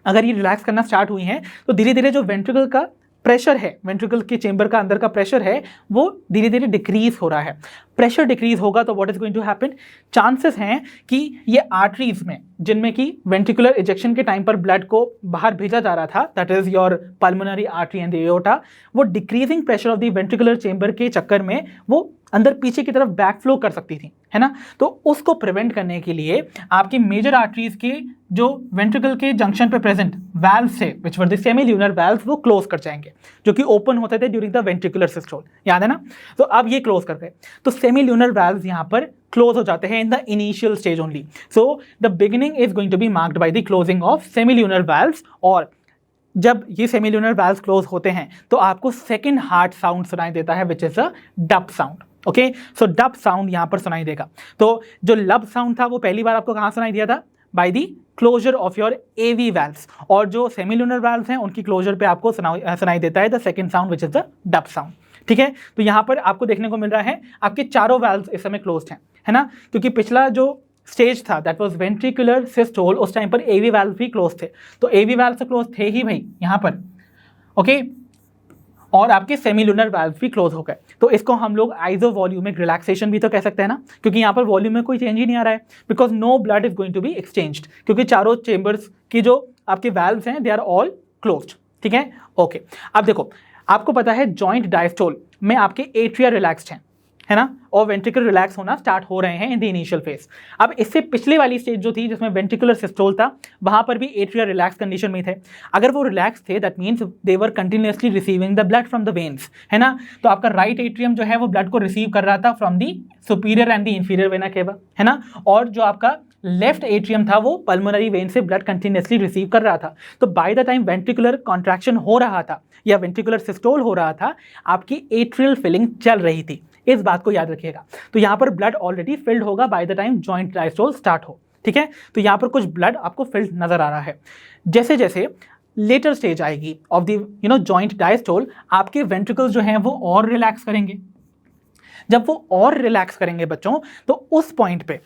अगर ये रिलैक्स करना स्टार्ट हुई है तो धीरे धीरे जो वेंट्रिकल का प्रेशर है, वेंट्रिकल के चेंबर का अंदर का प्रेशर है, वो धीरे धीरे डिक्रीज हो रहा है। प्रेशर डिक्रीज होगा तो what is going to happen, chances हैं कि ये आर्टरीज में जिनमें कि वेंट्रिकुलर इजेक्शन के टाइम पर ब्लड को बाहर भेजा जा रहा था, that is your pulmonary artery and the aorta, वो decreasing pressure of the ventricular chamber के चक्कर में वो अंदर पीछे की तरफ बैक फ्लो कर सकती थी, है ना। तो उसको प्रिवेंट करने के लिए आपकी मेजर आर्टरीज के जो वेंट्रिकल के जंक्शन पे प्रेजेंट वाल्व्स थे, विच वर द सेमील्यूनर वाल्व्स, वो क्लोज कर जाएंगे, जो कि ओपन होते थे ड्यूरिंग द वेंट्रिकुलर सिस्टोल, याद है ना। तो अब ये क्लोज कर गए, तो सेमील्यूनर वाल्व्स यहाँ पर क्लोज हो जाते हैं in the initial stage only. So the beginning is going to be marked by the closing of semilunar valves, और जब ये सेमील्यूनर वाल्व्स क्लोज होते हैं तो आपको सेकंड हार्ट साउंड सुनाई देता है, विच इज अ डप साउंड। ओके, सो डप साउंड यहाँ पर सुनाई देगा। तो जो लब साउंड था वो पहली बार आपको कहाँ सुनाई दिया था, by the closure of your AV valves, और जो सेमील्यूनर वाल्व्स हैं उनकी क्लोजर पे आपको सुनाई देता है the second sound, which is the डप साउंड। ठीक है, तो यहाँ पर आपको देखने को मिल रहा है आपके चारों वाल्व्स इस समय क्लोज्ड हैं, है ना, क्योंकि पिछला जो स्टेज था दैट वाज वेंट्रिकुलर सिस्टोल, उस टाइम पर एवी वाल्व भी क्लोज थे। तो एवी वाल्व तो क्लोज थे ही भाई यहाँ पर, ओके, और आपके सेमीलुनर वाल्व भी क्लोज हो गए। तो इसको हम लोग आइजो वॉल्यूमिक रिलैक्सेशन भी तो कह सकते हैं ना, क्योंकि यहाँ पर वॉल्यूम में कोई चेंज ही नहीं आ रहा है, because no blood is going to be exchanged, क्योंकि चारों चेंबर्स की जो आपके वाल्व्स हैं दे आर ऑल क्लोज्ड, ठीक है, ओके। अब देखो, आपको पता है जॉइंट डायस्टोल में आपके एट्रिया रिलैक्स्ड हैं, है ना, और वेंट्रिकल रिलैक्स होना स्टार्ट हो रहे हैं इन द इनिशियल फेज। अब इससे पिछले वाली स्टेज जो थी जिसमें वेंट्रिकुलर सिस्टोल था, वहां पर भी एट्रिया रिलैक्स कंडीशन में थे। अगर वो रिलैक्स थे that means they were continuously receiving the blood from the veins, है ना। तो आपका राइट एट्रियम जो है वो ब्लड को रिसीव कर रहा था from the superior and the inferior vena cava, है ना, और जो आपका लेफ्ट एट्रियम था वो पल्मोनरी वेन से ब्लड कंटिन्यूअसली रिसीव कर रहा था। तो bye the time ventricular contraction हो रहा था या वेंट्रिकुलर सिस्टोल हो रहा था, आपकी एट्रियल फिलिंग चल रही थी, इस बात को याद रखिएगा। तो यहाँ पर ब्लड ऑलरेडी फिल्ड होगा by the time joint diastole start हो, ठीक है। तो यहाँ पर कुछ ब्लड आपको फिल्ड नजर आ रहा है। जैसे जैसे लेटर स्टेज आएगी ऑफ द जॉइंट डायस्टोल, आपके वेंट्रिकल्स जो हैं वो और रिलैक्स करेंगे। जब वो और रिलैक्स करेंगे बच्चों, तो उस पॉइंट पे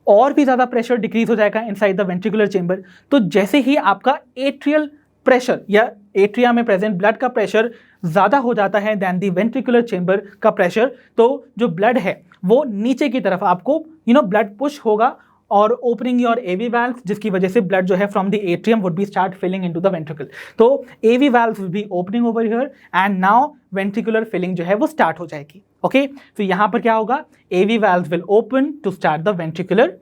और भी ज्यादा प्रेशर डिक्रीज हो जाएगा इनसाइड द वेंट्रिकुलर चेंबर। तो जैसे ही आपका एट्रियल प्रेशर या एट्रिया में प्रेजेंट ब्लड का प्रेशर ज़्यादा हो जाता है दैन दी वेंट्रिकुलर चेंबर का प्रेशर, तो जो ब्लड है वो नीचे की तरफ आपको ब्लड पुश होगा और ओपनिंग योर एवी वाल्व, जिसकी वजह से ब्लड जो है from the atrium would be start filling into the ventricle. तो AV valve will be opening over here and now ventricular filling जो है वो स्टार्ट हो जाएगी, ओके। तो यहाँ पर क्या होगा, AV valve will open to start the ventricular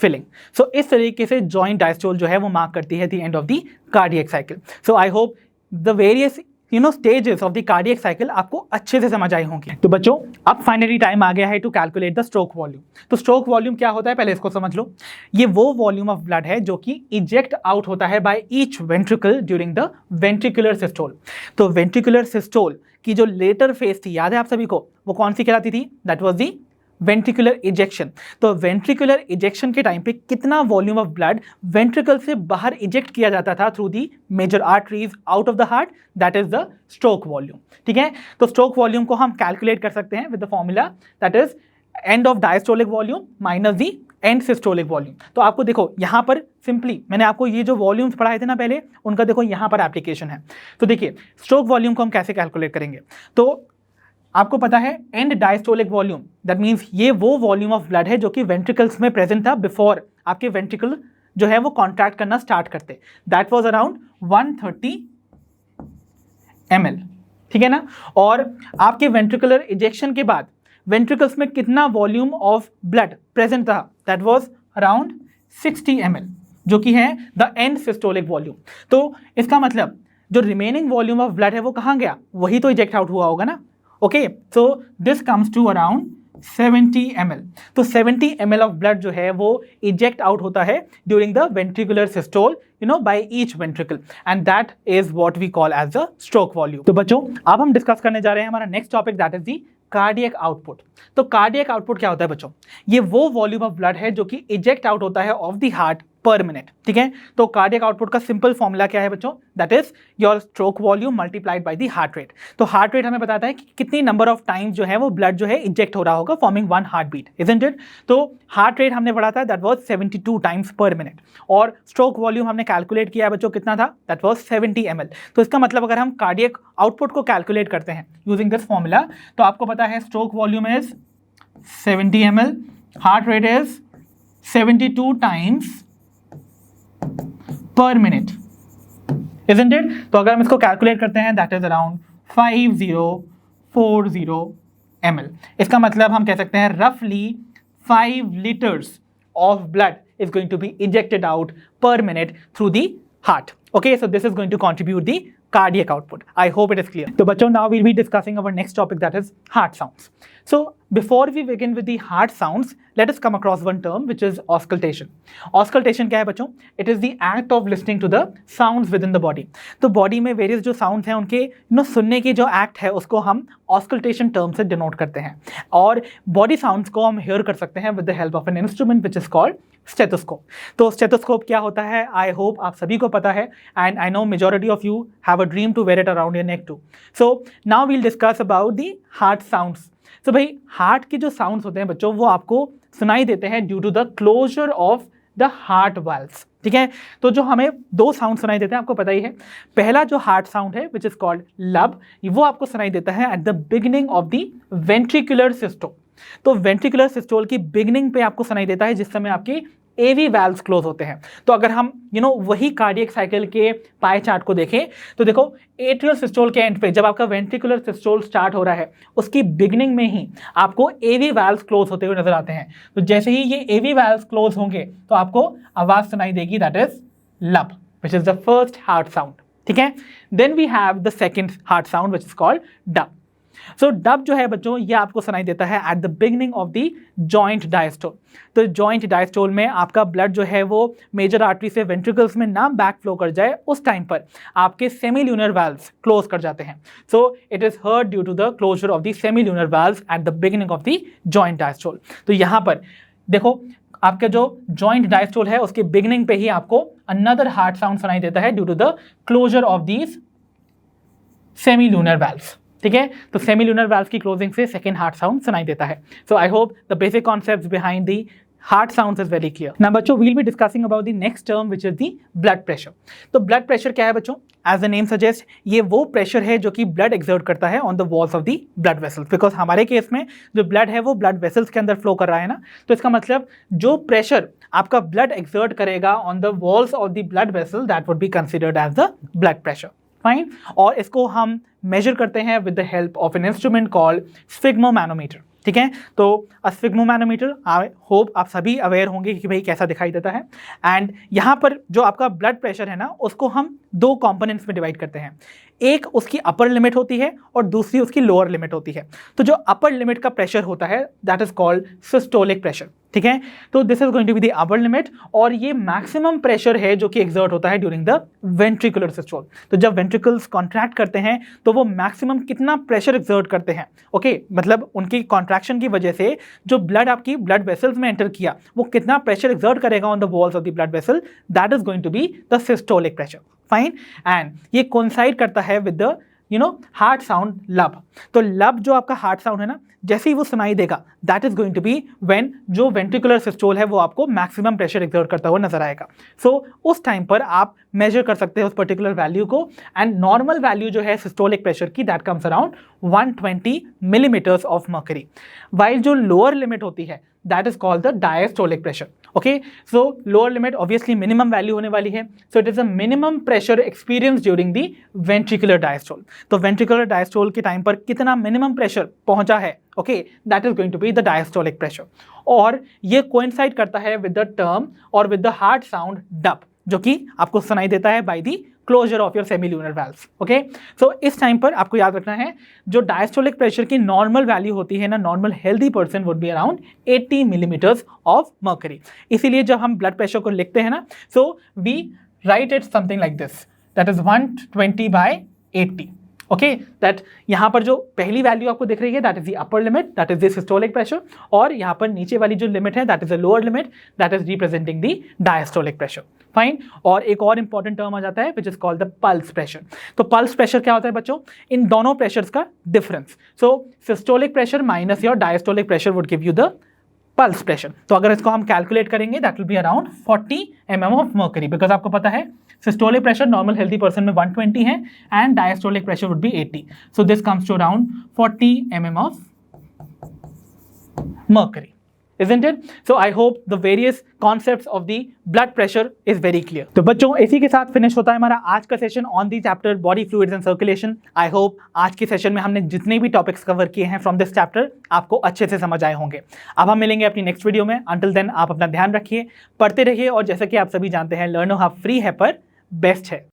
filling. So इस तरीके से जॉइंट डायस्टोल जो है वो मार्क करती है the end of the cardiac cycle. So I hope the various stages of the cardiac cycle आपको अच्छे से समझ आई होंगी। तो बच्चों, अब फाइनली टाइम आ गया है to calculate the stroke volume. तो स्ट्रोक वॉल्यूम क्या होता है पहले इसको समझ लो। ये वो वॉल्यूम ऑफ ब्लड है जो कि इजेक्ट आउट होता है bye each ventricle during the ventricular systole. तो वेंट्रिकुलर सिस्टोल की जो लेटर फेज थी, याद है आप सभी को, वो कौन सी कहलाती थी, that was the ventricular ejection. तो वेंट्रिकुलर इजेक्शन के टाइम पे कितना वॉल्यूम ऑफ ब्लड वेंट्रिकल से बाहर इजेक्ट किया जाता था through the major arteries out of the heart, that is the stroke volume, ठीक है। तो स्ट्रोक वॉल्यूम को हम कैलकुलेट कर सकते हैं with the formula that is end of diastolic volume minus the and systolic volume. तो आपको देखो यहाँ पर सिंपली मैंने आपको ये जो वॉल्यूम्स पढ़ाए थे ना पहले, उनका देखो यहाँ पर एप्लीकेशन है। तो देखिए स्ट्रोक वॉल्यूम को हम कैसे कैलकुलेट करेंगे। तो आपको पता है and diastolic volume, that means ये वो वॉल्यूम ऑफ ब्लड है जो कि वेंट्रिकल्स में प्रेजेंट था बिफोर आपके वेंट्रिकल जो है वो कॉन्ट्रैक्ट करना स्टार्ट करते, दैट वाज अराउंड 130 ml, ठीक है ना। और आपके वेंट्रिकुलर इजेक्शन के बाद वेंट्रिकल्स में कितना वॉल्यूम ऑफ ब्लड प्रेजेंट था, दैट वाज अराउंड 60 ml, जो कि है द एंड सिस्टोलिक वॉल्यूम। तो इसका मतलब जो रिमेनिंग वॉल्यूम ऑफ ब्लड है वो कहाँ गया, वही तो इजेक्ट आउट हुआ होगा ना, okay. So this comes to around 70 ml। तो 70 ml ऑफ ब्लड जो है वो इजेक्ट आउट होता है during the ventricular systole by each ventricle, and that is what we call as the stroke volume. तो बच्चों, अब हम डिस्कस करने जा रहे हैं हमारा next topic, that is the cardiac output. तो कार्डियक आउटपुट क्या होता है बच्चों, ये वो वॉल्यूम ऑफ ब्लड है जो कि इजेक्ट आउट होता है ऑफ द हार्ट पर मिनट, ठीक है। तो कार्डियक आउटपुट का सिंपल फॉर्मूला क्या है बच्चों, that is your stroke volume multiplied by the heart rate. तो हार्ट रेट हमें बताता है कि कितनी नंबर ऑफ टाइम्स जो है वो ब्लड जो है इंजेक्ट हो रहा होगा forming one heart beat, isn't it. तो हार्ट रेट हमने पढ़ा था that was 72 times per minute, और स्ट्रोक वॉल्यूम हमने कैलकुलेट किया है बच्चों कितना था, दैट वाज 70 ml। तो इसका मतलब अगर हम कार्डियक आउटपुट को कैलकुलेट करते हैं यूजिंग दिस फॉर्मूला, तो आपको पता है stroke volume is 70 ml, heart rate is 72 times per minute, isn't it? तो अगर हम इसको कैलकुलेट करते हैं दैट इज अराउंड 5040 ml। इसका मतलब हम कह सकते हैं रफली 5 litres of blood is going to be ejected out per minute through the heart, okay। So this is going to contribute the cardiac output. I hope it is clear. So bachcho, now we'll be discussing our next topic, that is heart sounds. So before we begin with the heart sounds, let us come across one term which is auscultation. Auscultation क्या है बच्चों, it is the act of listening to the sounds within the body. तो body में various जो sounds हैं उनके सुनने की जो act है उसको हम auscultation term से denote करते हैं, और body sounds को हम hear कर सकते हैं with the help of an instrument which is called stethoscope. तो स्टेथोस्कोप क्या होता है, आई होप आप सभी को पता है, and I know majority of you have a dream to wear it around your neck too. So now we'll discuss about the heart sounds. So भाई हार्ट के जो साउंड्स होते हैं बच्चों वो आपको सुनाई देते हैं due to the closure of the heart valves, ठीक है। तो जो हमें दो साउंड सुनाई देते हैं आपको पता ही है, पहला जो हार्ट साउंड है विच इज कॉल्ड लब, वो आपको सुनाई देता है at the beginning of the ventricular systole. तो वेंट्रिकुलर सिस्टोल की बिगिनिंग पे आपको सुनाई देता है जिस समय आपकी एवी वैल्व्स क्लोज होते हैं। तो अगर हम वही कार्डियक साइकिल के पाई चार्ट को देखें तो देखो एट्रियल सिस्टोल के एंड पे जब आपका वेंट्रिकुलर सिस्टोल स्टार्ट हो रहा है उसकी बिगिनिंग में ही आपको एवी वैल्व्स क्लोज होते हुए नजर आते हैं। तो जैसे ही ये एवी वैल्व्स क्लोज होंगे तो आपको आवाज सुनाई देगी, that is lub, which is the first heart sound, ठीक है। Then we have the second heart sound which is called dub. So dub जो है बच्चों ये आपको सुनाई देता है at the beginning of the joint diastole. तो जॉइंट डायस्टोल में आपका ब्लड जो है वो मेजर आर्टरी से वेंट्रिकल्स में ना बैक फ्लो कर जाए, उस टाइम पर आपके सेमील्यूनर वाल्व्स क्लोज कर जाते हैं। So it is heard due to the closure of the semilunar valves at the beginning of the joint diastole. तो यहाँ पर देखो आपका जो जॉइंट डायस्टोल है उसके बिगिनिंग पे ही आपको अनदर हार्ट साउंड सुनाई देता है due to the closure of these semilunar valves, ठीक है। तो सेमील्यूनर वाल्व की क्लोजिंग से सेकेंड हार्ट साउंड सुनाई देता है। So I hope the basic concepts behind the heart sounds is very clear. Now बच्चों we'll be discussing about the next term which is the blood pressure. तो blood pressure क्या है बच्चों? As the name suggest ये वो pressure है जो कि ब्लड एक्सर्ट करता है on the walls of the blood vessels. Because हमारे केस में जो ब्लड है वो ब्लड वेसल्स के अंदर फ्लो कर रहा है ना, तो इसका मतलब जो प्रेशर आपका ब्लड एक्सर्ट करेगा on the walls of the blood vessel that would be considered as the blood pressure, fine. और इसको हम मेजर करते हैं with the help of an instrument called sphygmomanometer, ठीक है। तो स्फिग्मोमैनोमीटर आई होप आप सभी अवेयर होंगे कि भाई कैसा दिखाई देता है। एंड यहाँ पर जो आपका ब्लड प्रेशर है ना उसको हम दो कंपोनेंट्स में डिवाइड करते हैं, एक उसकी अपर लिमिट होती है और दूसरी उसकी लोअर लिमिट होती है। तो जो अपर लिमिट का प्रेशर होता है that is called systolic pressure, ठीक है। तो this is going to be the upper limit और ये मैक्सिमम प्रेशर है जो कि एक्सर्ट होता है ड्यूरिंग द वेंट्रिकुलर सिस्टोल। तो जब वेंट्रिकल्स कॉन्ट्रैक्ट करते हैं तो वो मैक्सिमम कितना प्रेशर एक्सर्ट करते हैं, ओके मतलब उनकी कॉन्ट्रैक्शन की वजह से जो ब्लड आपकी ब्लड वेसल्स में एंटर किया वो कितना प्रेशर एक्सर्ट करेगा on the walls of the blood vessel, that is going to be the systolic pressure, fine. And ये कोइंसाइड करता है विद द हार्ट साउंड लब। तो लब जो आपका हार्ट साउंड है ना जैसे ही वो सुनाई देगा that is going to be when जो वेंट्रिकुलर सिस्टोल है वो आपको मैक्सिमम प्रेशर एक्सर्ट करता हुआ नजर आएगा। सो उस टाइम पर आप मेजर कर सकते हैं उस पर्टिकुलर वैल्यू को। एंड नॉर्मल वैल्यू जो है सिस्टोलिक प्रेशर की that comes around 120 millimetres of mercury, while जो लोअर लिमिट होती है that is called the diastolic pressure, okay. So lower limit obviously minimum value होने वाली है, so it is a minimum pressure experience during the ventricular diastole. तो ventricular diastole के time पर कितना मिनिमम प्रेशर पहुंचा है, okay that is going to be the diastolic pressure. और ये कोइंसाइड करता है विद द टर्म और with the heart sound dub जो कि आपको सुनाई देता है by the closure of your semilunar valves, okay. So इस टाइम पर आपको याद रखना है जो डायस्टोलिक प्रेशर की नॉर्मल वैल्यू होती है ना, normal healthy person would be around 80 millimetres of mercury. इसीलिए जब हम ब्लड प्रेशर को लिखते हैं ना so we write it something like this, that is 120/80, okay. That यहाँ पर जो पहली वैल्यू आपको दिख रही है that is the upper limit, that is the systolic pressure, और यहाँ पर नीचे वाली जो लिमिट है that is the lower limit, that is representing the diastolic pressure, fine. और एक और इंपॉर्टेंट टर्म आ जाता है which is called the pulse pressure. तो पल्स प्रेशर क्या होता है बच्चों? इन दोनों प्रेशर्स का difference. So systolic pressure minus your diastolic pressure would give you the pulse pressure. तो अगर इसको हम कैलकुलेट करेंगे that will be around 40 mm of mercury, because आपको पता है systolic pressure normal healthy person में 120 है and diastolic pressure would be 80, so this comes to around 40 mm of mercury, isn't it? So I hope the various concepts of the blood pressure is very clear. तो बच्चों इसी के साथ finish होता है हमारा आज का session on the chapter body fluids and circulation. I hope आज के सेशन में हमने जितने भी टॉपिक्स कवर किए हैं फ्रॉम दिस चैप्टर आपको अच्छे से समझ आए होंगे। अब हम मिलेंगे अपनी नेक्स्ट वीडियो में। अंटिल देन आप अपना ध्यान रखिए, पढ़ते रहिए, और जैसा कि आप सभी जानते हैं लर्नो हब फ्री है पर बेस्ट है।